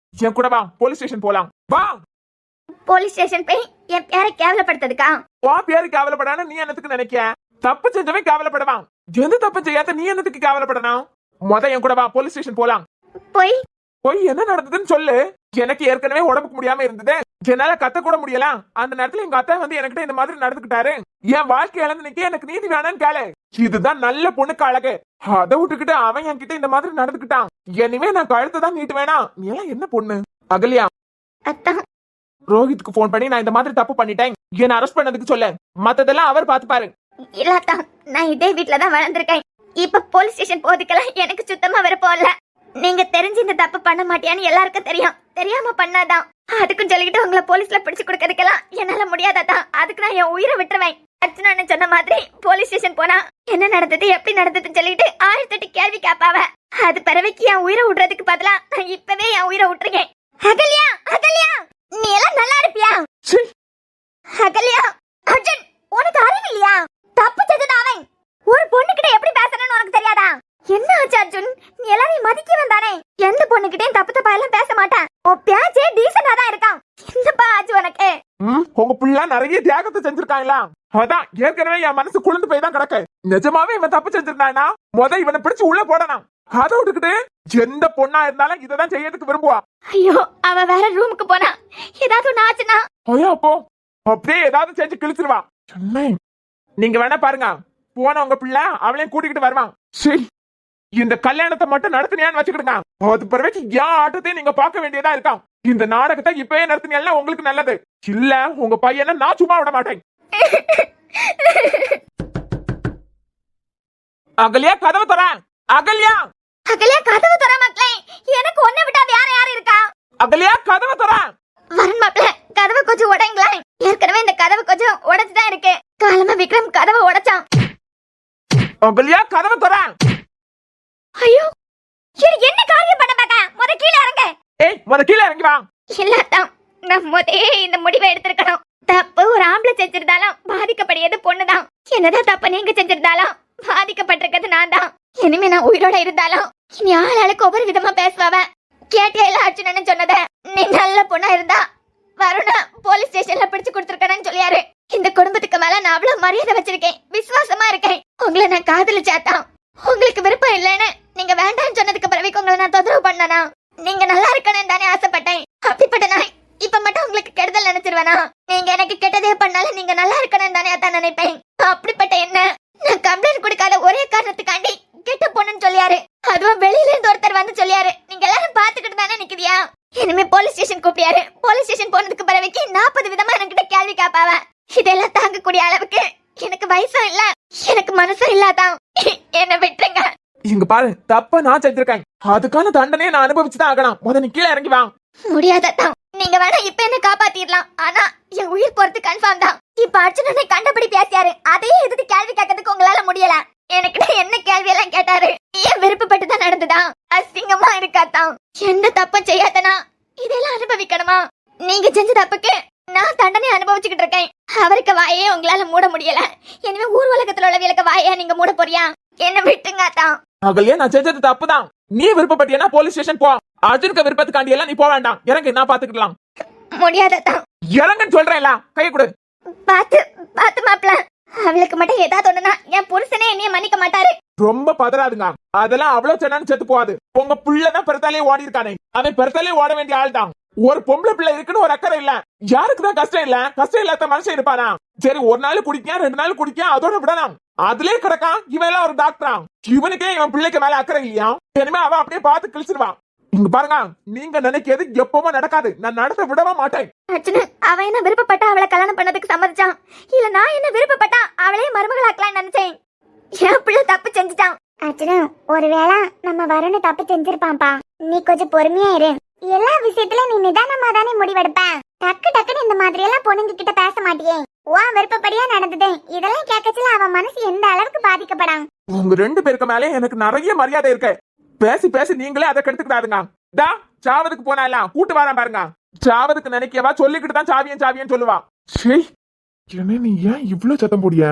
என் கூட வா, போலீஸ் ஸ்டேஷன் போலாம். வா. போலீஸ் ஸ்டேஷன் போய் என் பேரை கேவலப்படுத்துறதுக்கா? உன் பேரு கேவலப்படான்னு நீ என்னத்துக்கு நினைக்க? தப்பு செஞ்சவன் கேவலப்படுவான். எந்த தப்பு செய்யாத நீ என்னத்துக்கு கேவலப்படணும்? முத என் கூட வா, போலீஸ் ஸ்டேஷன் போலாம். போய் என்ன நடந்ததுன்னு சொல்லு. எனக்கு ஏற்கனவே உடம்புக்கு முடியாம இருந்தது, என்னால கத்த கூட முடியல. அந்த நேரத்துல எங்க அத்தை வந்து என்கிட்ட இந்த மாதிரி நடந்துக்கிட்டாரு. என் வாழ்க்கை இழந்து நிக்க எனக்கு நீதி வேணும்னு கேளு. இதுதான் நல்ல பொண்ணுக்கு அழகு. அதை விட்டுக்கிட்டு அவன் என்கிட்ட இந்த மாதிரி நடந்துக்கிட்டான். இனிமே நான் கழுத்தை தான் நீட்டு வேணாம். நீ எல்லாம் என்ன பொண்ணு? அகல்யா, ரோஹித்துக்கு போன் பண்ணி நான் இந்த மாதிரி தப்பு பண்ணிட்டேன், என்ன அரெஸ்ட் பண்ணதுக்கு சொல்ல. மத்ததெல்லாம் அவர் பாத்துப்பாரு. இல்லாத்தா, நான் இதே வீட்டுலதான் வளர்ந்துருக்கேன். இப்ப போலீஸ் ஸ்டேஷன் போறதுக்கெல்லாம் எனக்கு சுத்தமா விருப்பம் இல்ல. நீங்க தெரிஞ்சு இந்த தப்பு பண்ண மாட்டியான்னு எல்லாருக்கும் தெரியும். தெரியாம பண்ணாதான். அதுக்கும் சொல்லிக்கிட்டு உங்களை போலீஸ்ல பிடிச்சு கொடுக்கறதுக்கெல்லாம் என்னால முடியாதான். அதுக்கு நான் என் உயிரை விட்டுருவேன். அர்ச்சனா சொன்ன மாதிரி போலீஸ் ஸ்டேஷன் போனா என்ன நடந்தது எப்படி நடந்ததுன்னு சொல்லிட்டு 1008 கேள்வி கேப்பாவ. அது பிறவைக்கு என் உயிரை விடுறதுக்கு பதிலா நான் இப்பவே என் உயிரை விட்டுருக்கேன். அகல்யா, அகல்யா, நீ எல்லாம் நல்லா இருப்பியா? அகல்யா, அர்ஜுன், உனக்கு அறிவு இல்லையா? தப்பு செஞ்சது அவன். ஒரு பொண்ணு கிட்ட எப்படி பேசணும்னு உனக்கு தெரியாதா? என்ன ஆச்சு அர்ஜுன்? நீ எல்லாரையும் மதிக்க வந்தானே. எந்த பொண்ணுகிட்டயும் தப்பு தப்பா எல்லாம் பேச மாட்டேன். உன் பேச்சே டீசெண்டா தான் இருக்கான். என்னப்பா ஆச்சு உனக்கு? உங்க புள்ள நிறைய தியாகத்தை செஞ்சிருக்காங்களா? அதான் ஏற்கனவே என் மனசு குளிர்ந்து போய் தான் கிடக்கு. நிஜமாவே இவன் தப்பு செஞ்சிருந்தானா முத இவனை பிடிச்சு உள்ள போடணும். அதை விட்டுக்கிட்டு எந்த பொண்ணா இருந்தாலும் இததான் செய்யறதுக்கு விரும்புவா. ஐயோ, அவ வேற ரூமுக்கு போனா ஏதாவது ஒண்ணு ஆச்சுனா? ஐயோ, அப்போ அப்படியே ஏதாவது செஞ்சு கிழிச்சிருவா. நீங்க வேணா பாருங்க, போன உங்க பிள்ளை அவளையும் கூட்டிக்கிட்டு வருவான். சரி, இந்த கல்யாணத்தை மட்டும் நடத்தினியான்னு வச்சுக்கிடுங்க. அது பிறகு ஏன் ஆட்டத்தையும் நீங்க பார்க்க வேண்டியதா இருக்கான். இந்த நாடகத்தை இப்பயே நடத்தினா உங்களுக்கு நல்லது. இல்ல உங்க பையனை நான் சும்மா விட மாட்டேன். அகல்யா, கதவு தர. அகல்யா, அகல்யா, கதவு தர மக்களே. எனக்கு ஒண்ணு விட்டா வேற யாரு இருக்கா? அகல்யா, கதவு தர. வரன் மாப்ள, கதவை கொஞ்சம் உடைங்களேன். ஏற்கனவே இந்த கதவு கொஞ்சம் உடைச்சுதான் இருக்கு. காலமா விக்ரம் கதவை உடைச்சான். அகல்யா, கதவு தர. ஐயோ, இது என்ன காரியம் பண்ண பாக்க? முத கீழ இறங்க. ஏய், முத கீழ இறங்கி வா. இல்லத்தான், நான் முதே இந்த முடிவை எடுத்திருக்கணும். தப்பு ஒரு ஆம்பளை செஞ்சிருந்தாலும் பாதிக்கப்படியது பொண்ணுதான். என்னதான் தப்பு நீங்க செஞ்சிருந்தாலும் பாதிக்கப்பட்டிருக்கிறது நான் தான். இனிமே நான் உயிரோட இருந்தாலும் இனி ஆளாளுக்கு ஒவ்வொரு விதமா பேசுவாவ. கேட்டியா அர்ஜுனன்னு சொன்னத? நீ நல்ல பொண்ணா இருந்தா வருணா போலீஸ் ஸ்டேஷன்ல பிடிச்சு கொடுத்துருக்கேன்னு சொல்லியாரு. இந்த குடும்பத்துக்கு மேல நான் அவ்வளவு மரியாதை வச்சிருக்கேன், விசுவாசமா இருக்கேன். உங்களை நான் காதலிச்சாதான். உங்களுக்கு விருப்பம் இல்லைன்னு நீங்க வேண்டாம்னு சொன்னதுக்கு பிறகு உங்களை நான் தொந்தரவு பண்ணனா? நீங்க நல்லா இருக்கணும்னு தானே ஆசைப்பட்டேன். அப்படிப்பட்ட நான் இப்ப மட்டும் உங்களுக்கு கெடுதல் நினைச்சிருவேனா? நீங்க எனக்கு கெட்டதே பண்ணாலும் நீங்க நல்லா இருக்கணும்னு தானே அதான் நினைப்பேன். அப்படிப்பட்ட என்ன நான் கம்ப்ளைண்ட் கொடுக்காத ஒரே காரணத்துக்காண்டி கெட்ட பொண்ணுன்னு சொல்லியாரு. அதுவும் வெளியில இருந்து ஒருத்தர் வந்து சொல்லியாரு. நீங்க எல்லாரும் பாத்துக்கிட்டு தானே நிக்குதியா? இனிமே போலீஸ் ஸ்டேஷன் கூப்பியாரு. போலீஸ் ஸ்டேஷன் போனதுக்கு பிறகு 40 விதமா என்கிட்ட கேள்வி கேட்பாவ. இதெல்லாம் தாங்கக்கூடிய அளவுக்கு எனக்கு வயசும் இல்ல, எனக்கு மனசும் இல்லாதான். என்ன விட்டுருங்க. இங்க பாரு, தப்ப நான் செஞ்சிருக்கேன். அதுக்கான தண்டனையை நான் அனுபவிச்சுதான் ஆகணும். முத நீ கீழே இறங்கி வா. முடியாதான். நீங்க வேணா இப்ப என்ன காப்பாத்திடலாம், ஆனா என் உயிர் போறது கன்ஃபார்ம் தான். இப்ப அர்ஜுனனை கண்டபடி பேசியாரு. அதையே எதுக்கு கேள்வி கேட்கறதுக்கு உங்களால முடியல. எனக்கு என்ன கேள்வி எல்லாம் கேட்டாரு? ஏன் விருப்பப்பட்டுதான் நடந்துதான்? அசிங்கமா இருக்காதான். எந்த தப்பும் செய்யாதனா இதெல்லாம் அனுபவிக்கணுமா? நீங்க செஞ்ச தப்புக்கு நான் தண்டனை அனுபவிச்சுக்கிட்டு இருக்கேன். அவருக்கு வாயே உங்களால மூட முடியல. இனிமே ஊர் உலகத்துல உள்ளவங்களுக்கு வாயா நீங்க மூட போறியா? என்ன விட்டுங்க தான். அகல்யா, நான் செஞ்சது தப்புதான். நீ விருப்பப்பட்டியனா போலீஸ் ஸ்டேஷன் போ. அர்ஜுனுக்கு விருப்பத்துக்காண்டி எல்லாம் நீ போக வேண்டாம். இறங்கு, நான் பாத்துக்கலாம். முடியாதான். இறங்குன்னு சொல்றேன்ல, கையை கொடு. பாத்து பாத்து மாப்ள, அவளுக்கு மட்டும் ஏதாவது ஒண்ணுனா என் புருஷனே என்னைய மன்னிக்க மாட்டாரு. ரொம்ப பதறாதுங்க. அதெல்லாம் அவ்வளவு சொன்னான்னு செத்து போகாது. உங்க புள்ளதான் பிறத்தாலே ஓடி இருக்கானே, அவன் பிறத்தாலே ஓட வேண்டிய ஆள் தான். ஒரு பொம்பளை பிள்ளை இருக்குன்னு ஒரு அக்கறை இல்ல. யாருக்குதான் கஷ்டம் இல்ல? கஷ்டம் இல்லாத மனுஷன் இருப்பானா? சரி, ஒரு நாள் குடிக்கான், 2 நாள் குடிக்கான், அதோட விடலாம். அதுலயே கிடக்கான். இவன் எல்லாம் ஒரு டாக்டரா? இவனுக்கே இவன் பிள்ளைக்கு மேல அக்கறை இல்லையா? இனிமே அவன் அப்படியே பார்த்து கிழிச்சிருவான். இங்க பாருங்க, நீங்க நினைக்கிறது எப்பவும் நடக்காது. நான் நடத்த விடவே மாட்டேன். அர்ஜுன், அவன் என்ன விருப்பப்பட்டா அவளை கல்யாணம் பண்ணதுக்கு சம்மதிச்சான். இல்ல நான் என்ன விருப்பப்பட்டா அவளே மருமகளாக்கலாம் நினைச்சேன். என் பிள்ளை தப்பு செஞ்சுட்டான். அர்ஜுன், ஒருவேளை நம்ம வருண் தப்பு செஞ்சிருப்பான்பா. நீ கொஞ்சம் பொறுமையா இரு. எல்லா விஷயத்துல நீ நிதானமா தானே முடிவெடுப்ப. டக்கு டக்குன்னு இந்த மாதிரி எல்லாம் பொண்ணுங்க கிட்ட பேச மாட்டியே. உன் விருப்பப்படியா நடந்தது. இதெல்லாம் கேட்கச்சுல அவன் மனசு எந்த அளவுக்கு பாதிக்கப்படான். உங்க 2 பேருக்கு மேலே எனக்கு நிறைய மரியாதை இருக்கு. பேசி பேசி நீங்களே அதை கெடுத்துக்கிட்டாருங்க. சாவதுக்கு போனா எல்லாம் கூட்டு வரேன் பாருங்க. சாவதுக்கு நினைக்கவா சொல்லிக்கிட்டு தான் சாவியன் சொல்லுவா. என்ன நீ ஏன் இவ்வளவு சத்தம் போடிய?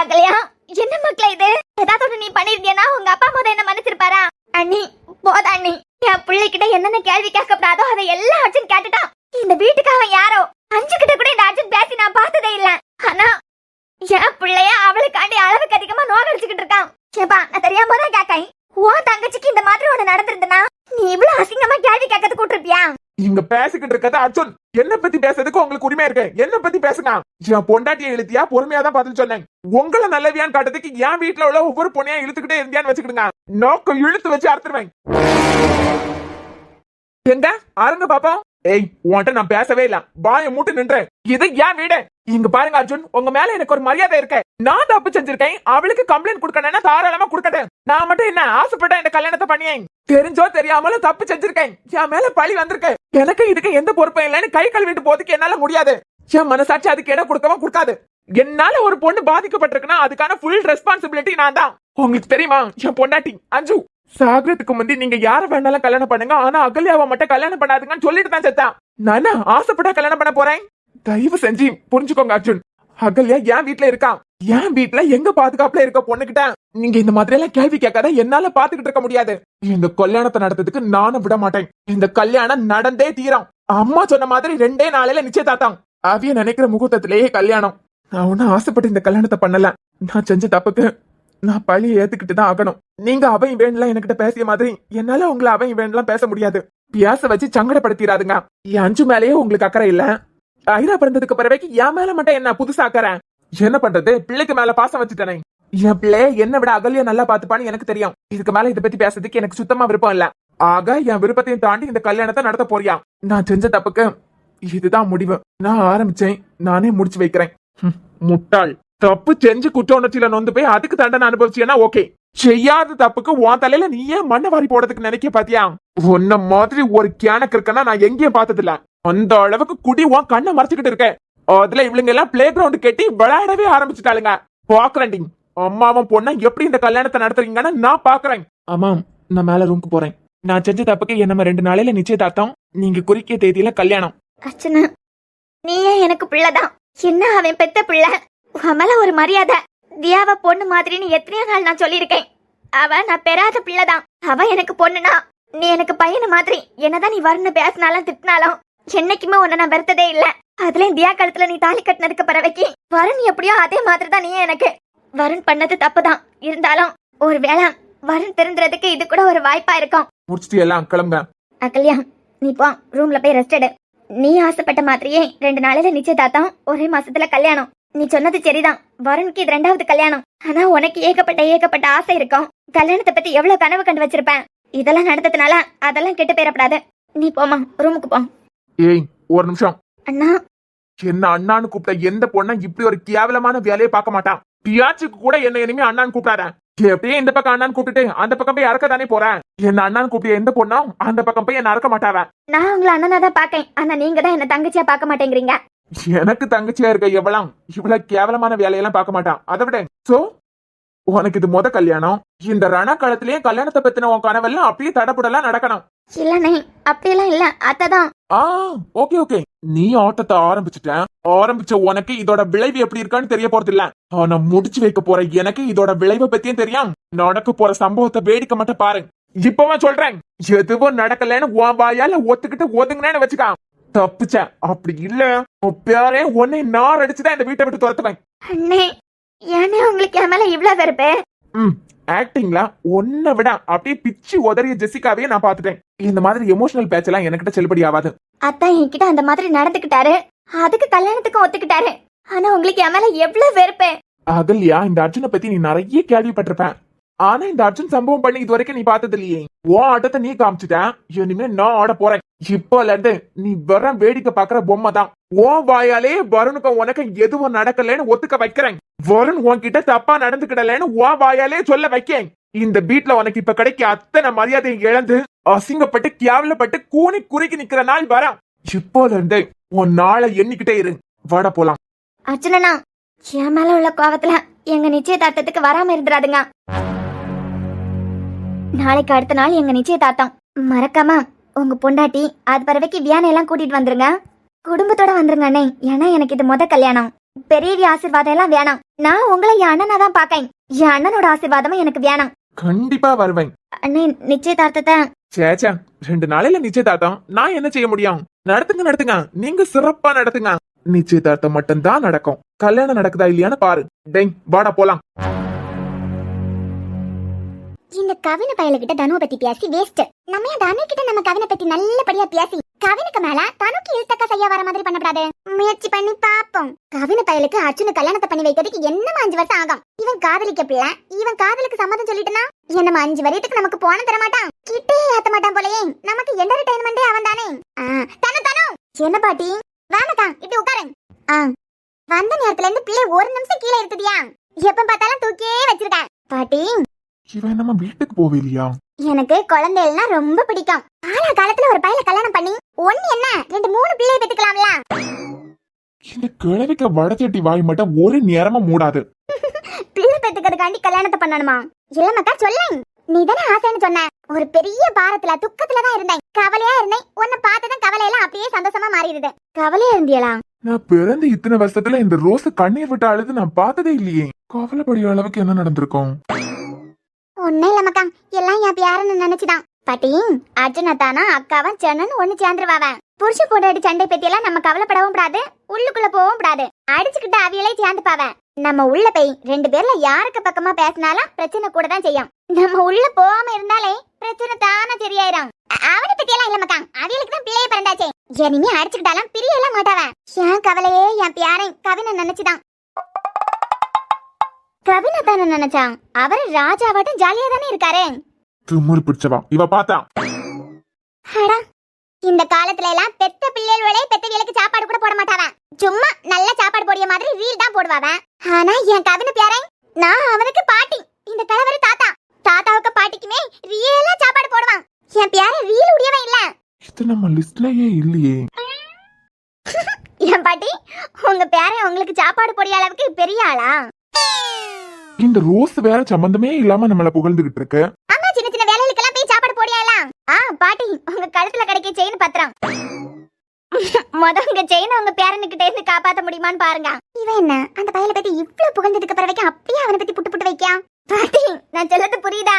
அகல்யா, என்ன மக்களே இது? ஏதாவது நீ பண்ணிருந்தியனா உங்க அப்பா அம்மா என்ன மன்னிச்சிருப்பாரா? அண்ணி போதா அண்ணி. என் பிள்ளைகிட்ட என்னென்ன கேள்வி கேட்கப்படாதோ அதை எல்லாம் அர்ஜுன் கேட்டுட்டான். இந்த வீட்டுக்கு அவன் யாரோ 5 கிட்ட கூட இந்த அர்ஜுன் பேசி நான் பார்த்ததே இல்ல. ஆனா என் பிள்ளைய அவளுக்காண்டி அளவுக்கு அதிகமா நோக்கடிச்சுக்கிட்டு இருக்கான். சேப்பா, நான் தெரியாம தான் கேட்கேன். உன் தங்கச்சிக்கு இந்த மாதிரி ஒண்ணு நடந்திருந்தனா நீ இவ்வளவு அசிங்கமா கேள்வி கேட்கறது கூட்டிருப்பியா? இங்க பேசிக்கிட்டு இருக்கிறது அர்ஜுன். என்ன பத்தி பேசுறதுக்கு உங்களுக்கு உரிமை இருக்கு. என்ன பத்தி பேசுங்க. என் பொண்டாட்டியை இழுத்தியா? பொறுமையா தான் பதில் சொன்னேன். உங்களை நல்லவியான்னு காட்டுறதுக்கு என் வீட்டுல உள்ள ஒவ்வொரு பொண்ணையா இழுத்துக்கிட்டே இருந்தியான்னு வச்சுக்கிடுங்க. நோக்கம் இழுத்து வச்சு அறுத்துருவேன். எங்க அருங்க பாப்பா. ஏய், உன்கிட்ட நான் பேசவே இல்ல. பாய மூட்டு நின்றேன். இது ஏன் வீடு. இங்க பாருங்க அர்ஜுன், உங்க மேல எனக்கு ஒரு மரியாதை இருக்கு. நான் தப்பு செஞ்சிருக்கேன். அவளுக்கு கம்ப்ளைண்ட் கொடுக்கணும்னா தாராளமா கொடுக்கட்டேன். நான் மட்டும் என்ன ஆசைப்பட்ட இந்த கல்யாணத்தை பண்ணியேன். தெரிஞ்சோ தெரியாமல தப்பு செஞ்சிருக்கேன். என் மேல பழி வந்திருக்கு. எனக்கு இதுக்கு எந்த பொறுப்பும் இல்லைன்னு கை கழுவிட்டு போறதுக்கு என்னால முடியாது. என் மனசாட்சி அதுக்கு இடம் கொடுக்கவும் கொடுக்காது. என்னால ஒரு பொண்ணு பாதிக்கப்பட்டிருக்குன்னா அதுக்கான ஃபுல் ரெஸ்பான்சிபிலிட்டி நான் தான். உங்களுக்கு தெரியுமா, என் பொண்டாட்டி அஞ்சு சாகரத்துக்கு முந்தி நீங்க யார வேணாலும் கல்யாணம் பண்ணுங்க, ஆனா அகல்யாவை மட்டும் கல்யாணம் பண்ணாதுங்கன்னு சொல்லிட்டு தான் செத்தான். நான் ஆசைப்பட்டா கல்யாணம் பண்ண போறேன். தயவு செஞ்சு புரிஞ்சுக்கோங்க அர்ஜுன். அகல்யா என் வீட்டுல இருக்கான். என் வீட்டுல எங்க பாதுகாப்புல இருக்க பொண்ணுகிட்ட நீங்க இந்த மாதிரி எல்லாம் கேள்வி கேட்காத. என்னால பாத்துக்கிட்டு இருக்க முடியாது. இந்த கல்யாணத்தை நடத்துறதுக்கு நானும் விட மாட்டேன். இந்த கல்யாணம் நடந்தே தீரும். அம்மா சொன்ன மாதிரி 2 நாளையில நிச்சயதார்த்தம். அவிய நினைக்கிற முகூர்த்தத்திலேயே கல்யாணம். நான் ஒன்னும் ஆசைப்பட்டு இந்த கல்யாணத்தை பண்ணல. நான் செஞ்ச தப்புக்கு நான் பழியை ஏத்துக்கிட்டு தான் ஆகணும். நீங்க அவையும் வேண்டலாம் என்கிட்ட பேசிய மாதிரி என்னால உங்களை அவையும் வேண்டலாம் பேச முடியாது. பேச வச்சு சங்கடப்படுத்திடாதுங்க. என் அஞ்சு மேலேயே உங்களுக்கு அக்கறை இல்ல. ஐரா பிறந்ததுக்கு பிறகு என் மேல மட்டும் என்ன புதுசா அக்கறை? என்ன பண்றது, பிள்ளைக்கு மேல பாசம் வச்சுட்டேனே. என் பிள்ளைய என்ன விட அகல்யா நல்லா பாத்துப்பான்னு எனக்கு தெரியும். இதுக்கு மேல இதை பத்தி பேசுறதுக்கு எனக்கு சுத்தமா விருப்பம் இல்ல. ஆக என் விருப்பத்தையும் தாண்டி இந்த கல்யாணத்தை நடத்த போறியா? நான் செஞ்ச தப்புக்கு இதுதான் முடிவு. நான் ஆரம்பிச்சேன், நானே முடிச்சு வைக்கிறேன். முட்டாள். தப்பு செஞ்சு குற்ற உணர்ச்சியில நொந்து போய் அதுக்கு தண்டனை அனுபவிச்சியா ஓகே. செய்யாத தப்புக்கு உன் தலையில நீ ஏன் மண்ணை வாரி போடுறதுக்கு நினைக்க பாத்தியா? உன்ன மாதிரி ஒரு கேனக்கு இருக்கனா நான் எங்கேயும் பார்த்தது இல்ல. அந்த அளவுக்கு குடி உன் கண்ணை மறைச்சுக்கிட்டு இருக்க. அதுல இவளுங்க எல்லாம் பிளே கிரவுண்ட் கட்டி விளையாடவே ஆரம்பிச்சுட்டாளுங்க. பாக்குறேன் அம்மாவும் பொண்ணா எப்படி இந்த கல்யாணத்தை நடத்துறீங்கன்னு நான் பாக்குறேன். ஆமாம், நான் மேல ரூமுக்கு போறேன். நான் செஞ்ச தப்புக்கு என்ன 2 நாளையில நிச்சயதார்த்தம். நீங்க குறிக்கிய தேதியில கல்யாணம். அர்ச்சனா, நீயே எனக்கு பிள்ளைதான். என்ன அவன் பெத்த பிள்ளை. உன் மேல ஒரு மரியாதை. தியாவ பொண்ணு மாதிரின்னு எத்தனையோ நாள் நான் சொல்லியிருக்கேன். அவ நான் பெறாத பிள்ளைதான். அவ எனக்கு பொண்ணுனா நீ எனக்கு பையனு மாதிரி. என்னதான் நீ வரணும் பேசினாலும் திட்டினாலும் என்னைக்குமே உன்னை நான் வெறுத்ததே இல்ல. அதுலயும் தியா கழுத்துல நீ தாலி கட்டினதுக்கு பிறவைக்கு வருண் எப்படியோ அதே மாதிரிதான் நீ எனக்கு. வருண் பண்ணது தப்புதான். இருந்தாலும் ஒரு வேளை வருண் திருந்துறதுக்கு இது கூட ஒரு வாய்ப்பா இருக்கும். முடிச்சிட்டு எல்லாம் கிளம்புங்க. அகல்யா, நீ போ, ரூம்ல போய் ரெஸ்ட் எடு. நீ ஆசைப்பட்ட மாதிரியே 2 நாளையில நிச்சயதார்த்தம், ஒரே மாசத்துல கல்யாணம். நீ சொன்னது சரிதான். வருணுக்கு இது 2வது கல்யாணம். ஆனா உனக்கு ஏகப்பட்ட ஆசை இருக்கும். கல்யாணத்தை பத்தி எவ்வளவு கனவு கண்டு வச்சிருப்பேன். இதெல்லாம் நடந்ததுனால அதெல்லாம் கெட்டு போயிடப்படாது. நீ போமா, ரூமுக்கு போ. ஏய், ஒரு நிமிஷம். அண்ணா. என்ன அண்ணான்னு கூப்பிட்ட எந்த பொண்ணா இப்படி ஒரு கேவலமான வேலையை பார்க்க மாட்டான். பியாச்சுக்கு கூட என்ன இனிமே அண்ணான்னு கூப்பிடாத. எப்படியே இந்த பக்கம் அண்ணான்னு கூப்பிட்டுட்டு அந்த பக்கம் போய் அறக்க தானே போறேன். என்ன அண்ணான்னு கூப்பிட்டு எந்த பொண்ணா அந்த பக்கம் போய் என்ன அறக்க மாட்டாவ. நான் உங்களை அண்ணனா தான் பாக்கேன். ஆனா நீங்க தான் என்ன தங்கச்சியா பார்க்க மாட்டேங்கிறீங்க. எனக்கு தங்கச்சியா இருக்க எவ்வளவு கேவலமான வேலையெல்லாம் பார்க்க மாட்டான். அதை விட சோ உனக்கு இது முத கல்யாணம். இந்த ரணக்காலத்திலேயே கல்யாணத்தை பத்தின உன் கனவெல்லாம் அப்படியே தடப்படலாம் நடக்கணும். இல்லண்ணே, அப்படியெல்லாம் இல்ல, அத்தைதான். ஓகே ஓகே, நீ ஆட்டத்தை ஆரம்பிச்ச உனக்கு இதோட விளைவு எப்படி இருக்கான்னு தெரிய போறது இல்ல. ஆனா முடிச்சு வைக்க போற எனக்கு இதோட விளைவை பத்தியும் தெரியும். நடக்க போற சம்பவத்தை வேடிக்கை மட்டும் பாரு. இப்பவே சொல்றேன், எதுவும் நடக்கலன்னு உன் வாயால ஒத்துக்கிட்டு ஒதுங்கினேன்னு வச்சுக்கா, தப்புச்ச. அப்படி இல்ல பேரே உன்னை நார் அடிச்சுதான் இந்த வீட்டை விட்டு துரத்துவேன். அண்ணே, ஏன்னா உங்களுக்கு என் மேல இவ்வளவு வெறுப்பு? ஆக்டிங்ல ஒன்ன விட அப்படியே பிச்சு உதறிய ஜெசிகாவே நான் பாத்துட்டேன். இந்த மாதிரி எமோஷனல் பேட்ச் எல்லாம் என்கிட்ட செல்லுபடி ஆகாது. அத்தான் என்கிட்ட அந்த மாதிரி நடந்துக்கிட்டாரு, அதுக்கு கல்யாணத்துக்கும் ஒத்துக்கிட்டாரு. ஆனா உங்களுக்கு என் மேல எவ்வளவு வெறுப்பு? அகல்யா, இந்த அர்ஜுனை பத்தி நீ நிறைய கேள்விப்பட்டிருப்பேன். ஆனா இந்த அர்ஜுன் சம்பவம் பண்ணி இது வரைக்கும் நீ பார்த்தது இல்லையே. உன் ஆட்டத்தை நீ காமிச்சிட்ட, இனிமே நான் ஆட போறேன். இப்போல இருந்து நீ வர வேடிக்கை பாக்குற பொம்மை தான். உன் வாயாலே வருணுக்கு உனக்கு எதுவும் நடக்கலன்னு ஒத்துக்க வைக்கிறேன். வருண் உன்கிட்ட தப்பா நடந்துக்கிடலன்னு உன் வாயாலே சொல்ல வைக்கேன். இந்த வீட்ல உனக்கு இப்ப கிடைக்க அத்தனை மரியாதையை இழந்து அசிங்கப்பட்டு கேவலப்பட்டு கூனி குறுக்கி நிக்கிற நாள் வர. இப்போல இருந்து உன் நாளை எண்ணிக்கிட்டே இரு. வாட போலாம். அர்ஜுனனா, என் மேல உள்ள கோவத்துல எங்க நிச்சயதார்த்தத்துக்கு வராம இருந்துராதுங்க. நாளைக்கு அடுத்த நாள் எங்க நிச்சயதார்த்தம். மறக்காம உங்க பொண்டாட்டி அது பறவைக்கு வியானை எல்லாம் கூட்டிட்டு வந்துருங்க. குடும்பத்தோட வந்துருங்க அண்ணே. ஏன்னா எனக்கு இது முத கல்யாணம். பெரிய ஆசீர்வாதம் எல்லாம் வேணாம். நான் உங்களை என் அண்ணனா தான் பாக்கேன். என் அண்ணனோட ஆசீர்வாதமும் எனக்கு வேணாம். கண்டிப்பா வருவேன். அண்ணே, நிச்சயதார்த்தத்தை சேச்சா 2 நாளையில நிச்சயதார்த்தம். நான் என்ன செய்ய முடியும்? நடத்துங்க, நீங்க சிறப்பா நடத்துங்க. நிச்சயதார்த்தம் மட்டும் தான் நடக்கும். கல்யாணம் நடக்குதா இல்லையான்னு பாரு. டேய், வாடா போலாம். இந்த கவின பயலுகிட்ட தனுவை பத்தி பேசி வேஸ்ட். நம்ம தனு கிட்ட நம்ம கவினை பத்தி நல்லபடியா பேசி கவினுக்கு மேல தனுக்கு இழுத்தக்க செய்ய வர மாதிரி பண்ணக்கூடாது. முயற்சி பண்ணி பாப்போம். கவின பயலுக்கு அர்ஜுன கல்யாணத்தை பண்ணி வைக்கிறதுக்கு என்னமா 5 வருஷம் ஆகும். இவன் காதலிக்க பிள்ளை, இவன் காதலுக்கு சம்மதம் சொல்லிட்டுனா என்னமா 5 வருஷத்துக்கு நமக்கு போன தர மாட்டான், கிட்டே ஏத்த மாட்டான் போலயே. நமக்கு என்டர்டைன்மெண்டே அவன் தானே. தனு என்ன பாட்டி, வாமக்கா இப்படி உட்காரு. வந்த நேரத்துல இருந்து பிள்ளை 1 நிமிஷம் கீழே இருக்குதியா? எப்ப பார்த்தாலும் தூக்கியே வச்சிருக்கேன் பாட்டி. இவன் நம்ம வீட்டுக்கு போவில்லையா? எனக்கு குழந்தைகள்னா ரொம்ப பிடிக்கும். ஆனா காலத்துல ஒரு பையல கல்யாணம் பண்ணி 1 என்ன 2 3 பிள்ளையை பெத்துக்கலாம்ல. இந்த கிழவிக்க வடச்சட்டி வாய் மட்டும் ஒரு நேரமா மூடாது. பிள்ளை பெத்துக்கிறதுக்காண்டி கல்யாணத்தை பண்ணணுமா? இல்லமக்கா சொல்லேன், நீ தானே ஆசைன்னு சொன்ன. ஒரு பெரிய பாரத்துல துக்கத்துல தான் இருந்தேன், கவலையா இருந்தேன். உன்னை பார்த்ததான் கவலையெல்லாம் அப்படியே சந்தோஷமா மாறிடுது. கவலையா இருந்தியலா? நான் பிறந்து இத்தனை வருஷத்துல இந்த ரோஸ் கண்ணீர் விட்டு அழுது நான் பார்த்ததே இல்லையே. கவலைப்படிய அளவுக்கு என்ன நடந்திருக்கும்? ஒன்னே இல்லமக்கா, எல்லாம் என் பேரன்னு நினைச்சுதான். பாட்டி, அர்ஜுனா தானா அக்காவன் சென்னு ஒண்ணு சேர்ந்துருவாவன். புருஷ போடாடி சண்டை பத்தி எல்லாம் நம்ம கவலைப்படவும் கூடாது, உள்ளுக்குள்ள போகவும் கூடாது. அடிச்சுக்கிட்டு அவியலே சேர்ந்துப்பாவன். நம்ம உள்ள போய் 2 பேர்ல யாருக்கு பக்கமா பேசினாலும் பிரச்சனை கூட தான் செய்யும். நம்ம உள்ள போகாம இருந்தாலே பிரச்சனை தானே சரியாயிரும். அவனை பத்தி எல்லாம் இல்லமக்கா, அவியலுக்கு தான் பிள்ளைய பிறந்தாச்சே. இனிமே அடிச்சுக்கிட்டாலும் பிரிய எல்லாம் மாட்டாவன். என் கவலையே என் பேரன் கவினை நினைச்சுதான். கவினை தானே நினைச்சான். அவரு ராஜாவாட்டும் ஜாலியா தானே இருக்காரு. தும்முறு பிடிச்சவா இவ பார்த்தா. இந்த காலத்துல எல்லாம் பெத்த பிள்ளைகளே பெத்தவியலுக்கு சாப்பாடு கூட போட மாட்டாவன். சும்மா நல்ல சாப்பாடு போடிய மாதிரி ரீல் தான் போடுவாவன். ஆனா என் கவினை பேரன், நான் அவனுக்கு பாட்டி, இந்த கலவரு தாத்தா, தாத்தாவுக்கு பாட்டிக்குமே ரியலா சாப்பாடு போடுவான். என் பேரன் ரீல் உடையவன் இல்ல. இது நம்ம லிஸ்ட்லயே இல்லையே. என் பாட்டி, உங்க பேரன் உங்களுக்கு சாப்பாடு போடிய அளவுக்கு பெரிய ஆளா? இந்த ரோஸ் வேற சம்பந்தமே இல்லாம நம்மள புகழ்ந்துகிட்டு இருக்கு. அம்மா சின்ன சின்ன வேலைகளுக்கெல்லாம் போய் சாப்பாடு போடியாலாம். பாட்டி, உங்க கழுத்துல கிடைக்க செயின் பத்திரம். உங்க செயின் உங்க பேரனுக்கிட்ட இருந்து காப்பாத்த முடியுமான்னு பாருங்க. இவன் என்ன அந்த பையலை பத்தி இவ்வளவு புகழ்ந்ததுக்கு பிறகு அப்படியே அவனை பத்தி புட்டு வைக்கா? பாட்டி, நான் சொல்றது புரியுதா?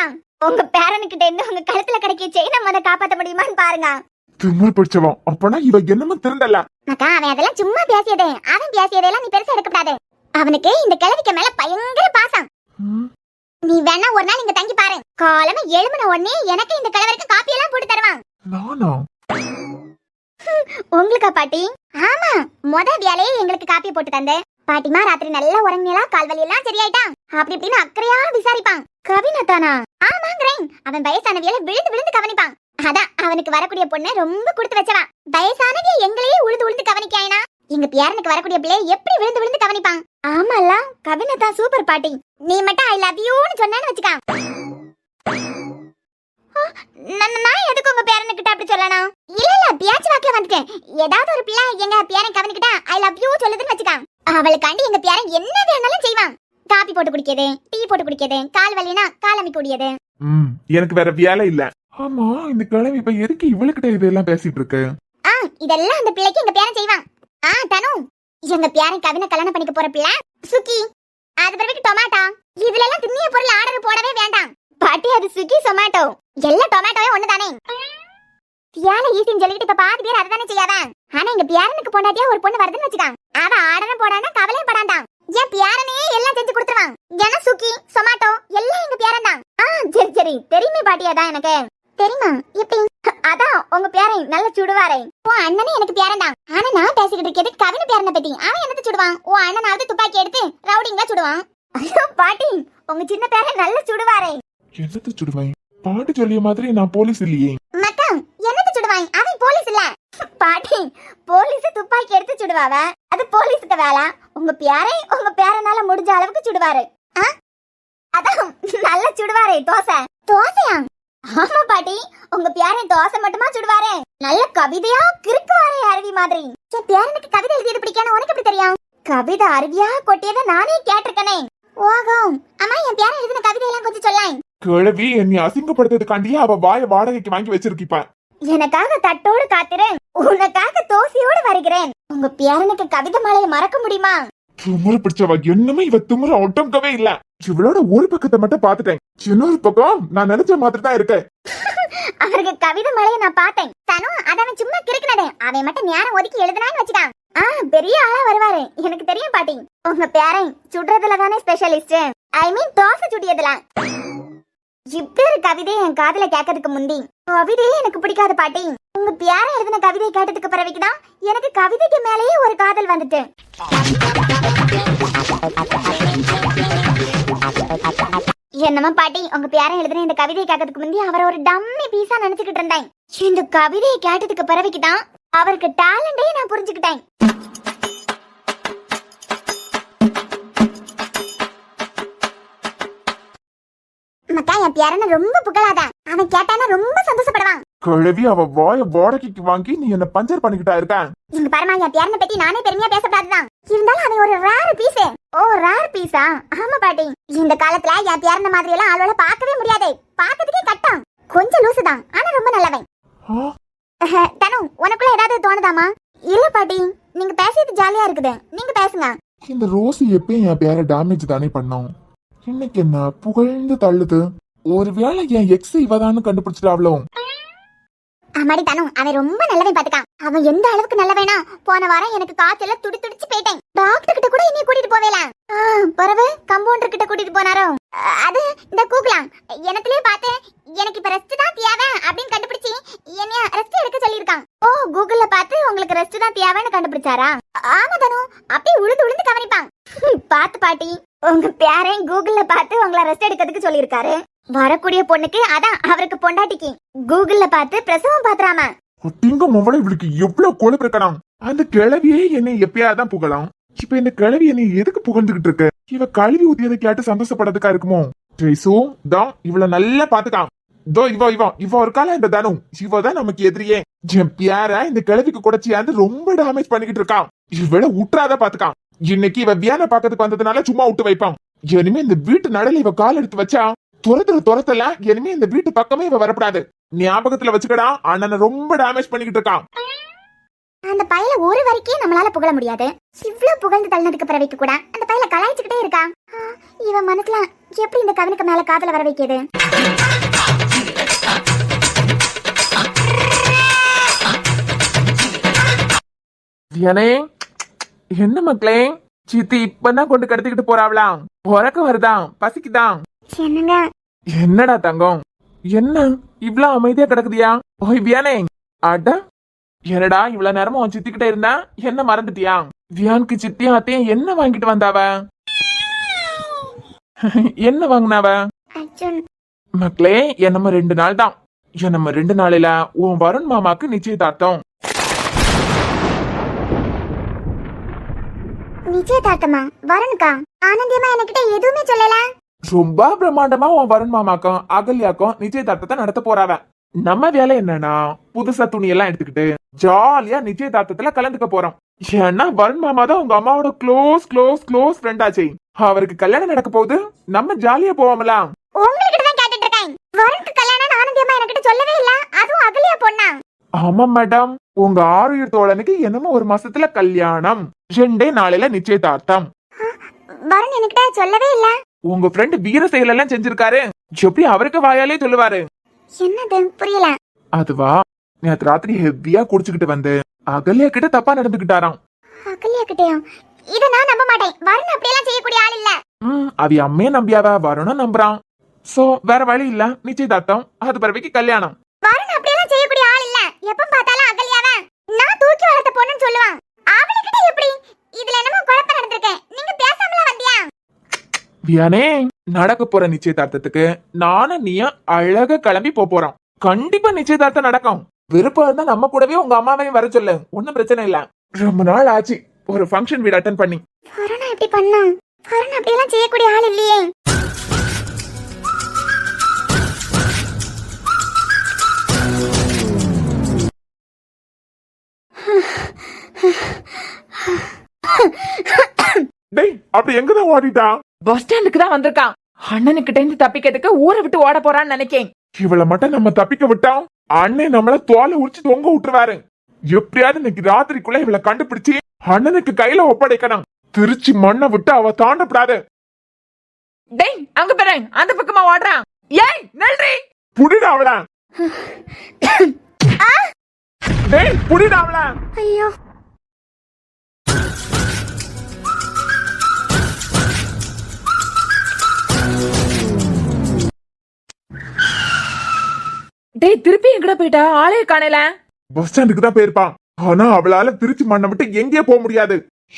உங்க பேரனுக்கிட்ட இருந்து உங்க கழுத்துல கிடைக்க செயினை முத காப்பாத்த முடியுமான்னு பாருங்க. தும்முறு பிடிச்சவா, அப்பனா இவ என்னமா திருந்தல? அக்கா, அவன் அதெல்லாம் சும்மா பேசியதே. அவன் பேசியதெல்லாம் நீ பெருசா எடுக்கப்படாது. அவனுக்கு இந்த கிழவிக்கு மேல பயங்கர பாசம். நீ வேணா ஒரு நாள் இங்க தங்கி பாரு. காலமே எழுமன உடனே எனக்கு இந்த கிழவருக்கு காப்பி எல்லாம் போட்டு தருவான். நானா? உங்களுக்கா பாட்டி? ஆமா, முத வேலையே எங்களுக்கு காப்பி போட்டு தந்து. பாட்டிமா ராத்திரி நல்லா உறங்கினா கால்வலி எல்லாம் சரியாயிட்டா அப்படி இப்படின்னு அக்கறையா விசாரிப்பான். கவினா தானா? ஆமாங்கிறேன். அவன் வயசானவியல விழுந்து விழுந்து கவனிப்பான். அதான் அவனுக்கு வரக்கூடிய பொண்ணு ரொம்ப கொடுத்து வச்சவன். வயசானவிய எங்களையே உழுது உழுது கவனிக்காயினா எங்க பேரனுக்கு வரக்கூடிய பிள்ளைய எப்படி விழுந்து விழுந்து கவனிப்பான். ஆமால, கவினதா சூப்பர் பாட்டி. நீ மட்டும் ஐ லவ் யூன்னு சொன்னேன்னு வச்சுக்க. நான் எதுக்கு உங்க பேரனுக்கிட்ட அப்படி சொல்லணும்? இல்ல பேச்சு வாக்குல வந்துட்டேன். ஏதாவது ஒரு பிள்ளை எங்க பேரன் கவனிக்கிட்ட ஐ லவ் யூ சொல்லுதுன்னு வச்சுக்க. அவளுக்காண்டி எங்க பேரன் என்ன வேணாலும் செய்வான். காபி போட்டு குடிக்கிறது, டீ போட்டு குடிக்கிறது, கால் வலினா கால் அமிக்க கூடியது. எனக்கு வேற வேலை இல்ல. ஆமா, இந்த கிழமை இப்ப எதுக்கு இவளுக்கிட்ட இதெல்லாம் பேசிட்டு இருக்கு? இதெல்லாம் அந்த பிள்ளைக்கு எங்க பேரன் செய்வான். தனு, எங்க பேரன் கவினை கல்யாணம் பண்ணிக்க போற பிள்ளை சுக்கி. அது பிறகு டொமேட்டோ. இதுல எல்லாம் திண்ணிய பொருள் ஆர்டர் போடவே வேண்டாம் பாட்டி. அது சுக்கி டொமேட்டோ, எல்லா டொமேட்டோவே ஒண்ணுதானே. வேலை ஈஸின்னு சொல்லிட்டு இப்ப பாதி பேர் அதுதானே செய்யாதான். ஆனா எங்க பேரனுக்கு பொண்டாட்டியா ஒரு பொண்ணு வருதுன்னு வச்சுக்கான், அவ ஆர்டரும் போடானா கவலையும் படாண்டான். என் பேரனே எல்லாம் செஞ்சு கொடுத்துருவான். ஏன்னா சுக்கி டொமேட்டோ எல்லாம் எங்க பேரன் தான். சரி சரி, தெரியுமே பாட்டி, அதான் எனக்கு தெரியுமா. எப்படி? அதான் உங்க பேரன் நல்ல சுடுவாரே. உன் அண்ணனே எனக்கு பேரன் தான். ஆனா நான் பேசிக்கிட்டு இருக்கிறது கவின பேரனை பத்தி. அவன் என்னது சுடுவான்? உன் அண்ணனாவது துப்பாக்கி எடுத்து ரவுடிங்கா சுடுவான். ஐயோ பாட்டி, உங்க சின்ன பேரன் நல்ல சுடுவாரே. என்னது சுடுவாய்? பாட்டு சொல்லிய மாதிரி நான் போலீஸ் இல்லையே. மச்சான், என்னது சுடுவான்? அவன் போலீஸ் இல்ல பாட்டி. போலீஸ் துப்பாக்கி எடுத்து சுடுவாவ, அது போலீஸுக்கு வேலை. உங்க பேரனால முடிஞ்ச அளவுக்கு சுடுவாரு. அதான் நல்ல சுடுவாரே. தோசையா? ஆமா பாட்டி, உங்க பேரன் தோசை மட்டுமா சுடுவாரே, நல்ல கவிதையா கிறுக்குவாரே அருவி மாதிரி. என் பேரனுக்கு கவிதை எழுதியது பிடிக்கான உனக்கு எப்படி தெரியும்? கவிதை அருவியா கொட்டியதை நானே கேட்டிருக்கனே. ஓகம், அம்மா என் பேரன் எழுதின கவிதை எல்லாம் கொஞ்சம் சொல்லேன். கிழவி என்னை அசிங்கப்படுத்துறதுக்காண்டியே அவ வாய வாடகைக்கு வாங்கி வச்சிருக்கிப்பா. எனக்காக தட்டோடு காத்துறேன், உனக்காக தோசையோடு வருகிறேன். உங்க பேரனுக்கு கவிதை மலையை மறக்க முடியுமா? திமுரு பிடிச்சவ, என்னமே இவ திமுற ஒட்டம்கவே இல்ல. இவளோட ஒரு பக்கத்தை மட்டும் பாத்துட்டேன், இன்னொரு பக்கம் நான் நினைச்ச மாதிரி தான் இருக்கேன். அவருக்கு கவிதை மலையை நான் பார்த்தேன். தனு அதவன் சும்மா கிறுக்குனதே, அவன் மட்டும் நேரம் ஒதுக்கி எழுதுனான்னு வச்சுட்டான். பெரிய ஆளா வருவாரு, எனக்கு தெரியும் பாட்டி. உங்க பேரன் சுடுறதுல தானே ஸ்பெஷலிஸ்ட். ஐ மீன் தோசை சுடியதுல. இப்படி ஒரு கவிதை என் காதுல கேட்கறதுக்கு முந்தி கவிதையே எனக்கு பிடிக்காது பாட்டி. உங்க பேரன் எழுதின கவிதை கேட்டதுக்கு பிறகுதான் எனக்கு கவிதைக்கு மேலேயே ஒரு காதல் வந்துட்டு. என்னமா பாட்டி, உங்க பேரன் எழுதின இந்த கவிதையை கேட்கறதுக்கு முந்தி அவரை ஒரு டம்மி பீஸா நினைச்சுக்கிட்டு இருந்தேன். இந்த கவிதையை கேட்டதுக்கு பிறகுதான் அவருக்கு டேலண்டே நான் புரிஞ்சுக்கிட்டேன். மக்கா, என் பேரனை ரொம்ப புகழாத. அவன் கேட்டானா ரொம்ப சந்தோஷப்படுவான். கிழவி அவ வாய வாடகைக்கு வாங்கி நீ என்ன பஞ்சர் பண்ணிக்கிட்டா இருக்க. இங்க பாருமா, என் பேரனை பத்தி நானே பெருமையா பேசப்படாதுதான். இருந்தாலும் அவன் ஒரு ரேர் பீஸ். ஓ, ரேர் பீஸா? ஆமா பாட்டி, இந்த காலத்துல என் பேரனை மாதிரி எல்லாம் ஆளோட பார்க்கவே முடியாது. பார்க்கறதுக்கே கட்டம். கொஞ்சம் லூசுதான், ஆனா ரொம்ப நல்லவன். தனு, உனக்குள்ள ஏதாவது தோணுதாமா? இல்ல பாட்டி, நீங்க பேசியது ஜாலியா இருக்குது, நீங்க பேசுங்க. இந்த ரோசி எப்பயும் என் பேர டேமேஜ் தானே பண்ணோம். இன்னைக்கு என்ன புகழ்ந்து தள்ளுது? ஒருவேளை என் எக்ஸ் இவதான்னு கண்டுபிடிச்சிட்டாவளோ? அம்மாடி தனு, அவன் ரொம்ப நல்லவன் பாத்துக்கான். அவன் எந்த அளவுக்கு நல்லவனா, போன வாரம் எனக்கு காய்ச்சல துடிச்சு போயிட்டேன். டாக்டர் கிட்ட கூட என்னைய கூட்டிட்டு போவேல. பரவு கம்பவுண்டர் கிட்ட கூட்டிட்டு போனாரோ. அது இந்த கூக்கலாம் எனத்திலே பார்த்து எனக்கு இப்ப ரெஸ்ட் தான் தேவை அப்படின்னு கண்டுபிடிச்சி என்னைய ரெஸ்ட் எடுக்க சொல்லியிருக்கான். ஓ, கூகுள்ல பார்த்து உங்களுக்கு ரெஸ்ட் தான் தேவைன்னு கண்டுபிடிச்சாரா? ஆமா தனு, அப்படியே உழுந்து கவனிப்பான். பாத்து பாட்டி, உங்க பேரன் கூகுள்ல பார்த்து உங்களை ரெஸ்ட் எடுக்கிறதுக்கு சொல்லியிருக்காரு. வரக்கூடிய பொண்ணுக்கு, அதான் அவருக்கு பொண்டாட்டிக்கு கூகுள்ல பார்த்து பிரசவம் பாத்துறாம. திங்க மொபைல் இவளுக்கு எவ்வளவு கொழுப்பு இருக்கணும். அந்த கிழவியே என்னை எப்பயாதான் புகழாம். இப்ப இந்த கிழவி என்னை எதுக்கு புகழ்ந்துகிட்டு இருக்கு? இவ கழுவி ஊதியதை கேட்டு சந்தோஷப்படுறதுக்கா இருக்குமோ? இவள நல்லா பாத்துக்கான். இவ ஒரு காலம் இந்த தனு, இவதான் நமக்கு எதிரியே. என் பேர இந்த கிழவிக்கு கூட சேர்ந்து ரொம்ப டேமேஜ் பண்ணிக்கிட்டு இருக்கான். இவள உற்றாத பாத்துக்கான். இன்னைக்கு இவ வியான பாக்கிறதுக்கு வந்ததுனால சும்மா விட்டு வைப்பான். இனிமே இந்த வீட்டு நடையில இவ கால் எடுத்து வச்சா துரத்தல. இனிமே இந்த வீட்டு பக்கமே இவ வரப்படாது. ஞாபகத்துல வச்சுக்கடா, அண்ணனை ரொம்ப டேமேஜ் பண்ணிக்கிட்டு இருக்கான். அந்த பையல ஒரு வரைக்கும் நம்மளால புகழ முடியாது. இவ்ளோ புகழ்ந்து தள்ளனதுக்கு பிறகு கூட அந்த பையல கலாய்ச்சிக்கிட்டே இருக்கா. இவன் மனசுல எப்படி இந்த கவினுக்கு மேல காதல வர வைக்கிது? என்ன மக்களே, சித்தி இப்பதான் கொண்டு கடத்திக்கிட்டு போறாவலாம். உறக்க வருதான், பசிக்குதான். என்னங்க? என்னடா தங்கம், என்ன இவ்ளோ அமைதியா கிடக்குதியா? ஓய் வியானே, அட என்னடா இவ்வளவு நேரமா உன் சித்திக்கிட்ட இருந்தா என்ன மறந்துட்டியா? வியானுக்கு சித்தி அத்தையும் என்ன வாங்கிட்டு வந்தாவ? என்ன வாங்கினாவ? மக்களே, என்னம 2 நாள் தான். என்னம 2 நாளில உன் வருண் மாமாக்கு நிச்சயதார்த்தம். நிச்சயதார்த்தமா? வருணுக்கா? ஆனந்தியமா என்கிட்ட எதுவுமே சொல்லல. ரொம்ப பிரம்மாண்டமா உன் வருண் மாமாக்கும் அகல்யாக்கும் நிச்சயதார்த்தத்தை நடத்த போறாவ. நம்ம வேலை என்னன்னா, புதுசா துணி எல்லாம் எடுத்துக்கிட்டு ஜாலியா நிச்சயதார்த்தத்துல கலந்துக்க போறோம். ஏன்னா வருண் மாமா தான் உங்க அம்மாவோட க்ளோஸ் ஃப்ரெண்ட் ஆச்சு. அவருக்கு கல்யாணம் நடக்க போகுது, நம்ம ஜாலியா போவோம்லாம். உங்ககிட்ட தான் கேட்டுட்டு இருக்கேன். வருணுக்கு கல்யாணம் ஆனந்தியம்மா என்கிட்ட சொல்லவே இல்ல. அதுவும் அகலியா பொண்ணா? ஆமா மேடம், உங்க ஆறுயிர் தோழனுக்கு என்னமோ ஒரு மாசத்துல கல்யாணம், 2 நாளையில நிச்சயதார்த்தம். வருண் என்கிட்ட சொல்லவே இல்ல. உங்க ஃப்ரெண்ட் வீர செயல் எல்லாம் செஞ்சிருக்காரு, எப்படி அவருக்கு வாயாலே சொல்லுவாரு? என்னது புரியல? அதுவா, நேத்து ராத்திரி ஹெவியா குடிச்சுக்கிட்டு வந்து அகல்யா கிட்ட தப்பா நடந்துகிட்டாராம். அகலியா கிட்டயா? இத நான் நம்ப மாட்டேன். வருண் அப்படியெல்லாம் செய்யக்கூடிய ஆள் இல்ல. அவி அம்மையே நம்பியாவ வரணும் நம்புறான். சோ வேற வழி இல்ல, நிச்சயதார்த்தம், அது பிறவைக்கு கல்யாணம். வருண் அப்படியெல்லாம் செய்யக்கூடிய ஆள் இல்ல. எப்ப பார்த்தாலும் அகலியாவ நான் தூக்கி வளர்த்த பொண்ணுன்னு சொல்லுவான். அவளுக்கிட்ட எப்படி? இதுல என்னமோ குழப்பம் நடந்திருக்கேன். நீங்க பேசாமல வந்தியா? வியானே, நடக்க போற நிச்சயதார்த்தத்துக்கு நானும் நீயும் அழகா கிளம்பி போறோம். கண்டிப்பா நிச்சயதார்த்தம் நடக்கும். விருப்பம் இருந்தா நம்ம கூடவே உங்க அம்மாவையும் வர சொல்லு, ஒன்னும் பிரச்சனை இல்ல. ரொம்ப நாள் ஆச்சு ஒரு ஃபங்க்ஷன் வீடு அட்டெண்ட் பண்ணி. வருண் எப்படி பண்ணா? வருண் அப்படியெல்லாம் செய்யக்கூடிய ஆள் இல்லையே. டேய், அப்படி எங்கதான் ஓடிட்டா? பஸ் ஸ்டாண்டுக்கு தான் வந்திருக்கான். அண்ணனுக்கிட்ட இருந்து தப்பிக்கிறதுக்கு ஊரை விட்டு ஓட போறான்னு நினைக்கேன். இவளை மட்டும் நம்ம தப்பிக்க விட்டோம், அண்ணன் நம்மள தோலை உரிச்சு தொங்க விட்டுருவாரு. எப்படியாவது இன்னைக்கு ராத்திரிக்குள்ள இவளை கண்டுபிடிச்சு அண்ணனுக்கு கையில ஒப்படைக்கணும். திருச்சி மண்ணை விட்டு அவ தாண்டப்படாது. டேய், அங்க பாரு, அந்த பக்கமா ஓடுறான். ஏய் நன்றி, புடிடா அவள. டேய், புடிடா அவள. ஐயோ, டேய் திருப்பி எங்கட போயிட்டா? ஆளே காணல. பஸ் ஸ்டாண்டுக்கு தான் போயிருப்பான். ஆனா அவளால திருச்சி மண்ணை விட்டு எங்கேயே போக முடியாது.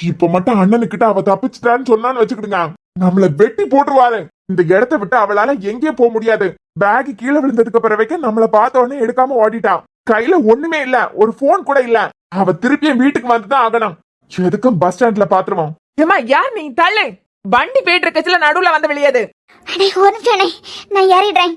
இப்ப மட்டும் அண்ணனுக்கிட்ட அவ தப்பிச்சிட்டான்னு சொன்னான்னு வச்சுக்கிடுங்க, நம்மள வெட்டி போட்டுருவாரு. இந்த இடத்தை விட்டு அவளால எங்கேயே போக முடியாது. பேக் கீழே விழுந்ததுக்கு பிறகு நம்மள பார்த்த உடனே எடுக்காம ஓடிட்டான். கையில ஒண்ணுமே இல்ல, ஒரு போன் கூட இல்ல. அவ திருப்பியும் வீட்டுக்கு வந்துதான் ஆகணும். எதுக்கும் பஸ் ஸ்டாண்ட்ல பாத்துருவோம். ஏமா யார் நீ? தள்ளு. வண்டி போயிட்டு இருக்கச்சுல நடுவுல வந்து வெளியது. அடே ஒரு நிமிஷம், நான் ஏறிடுறேன்.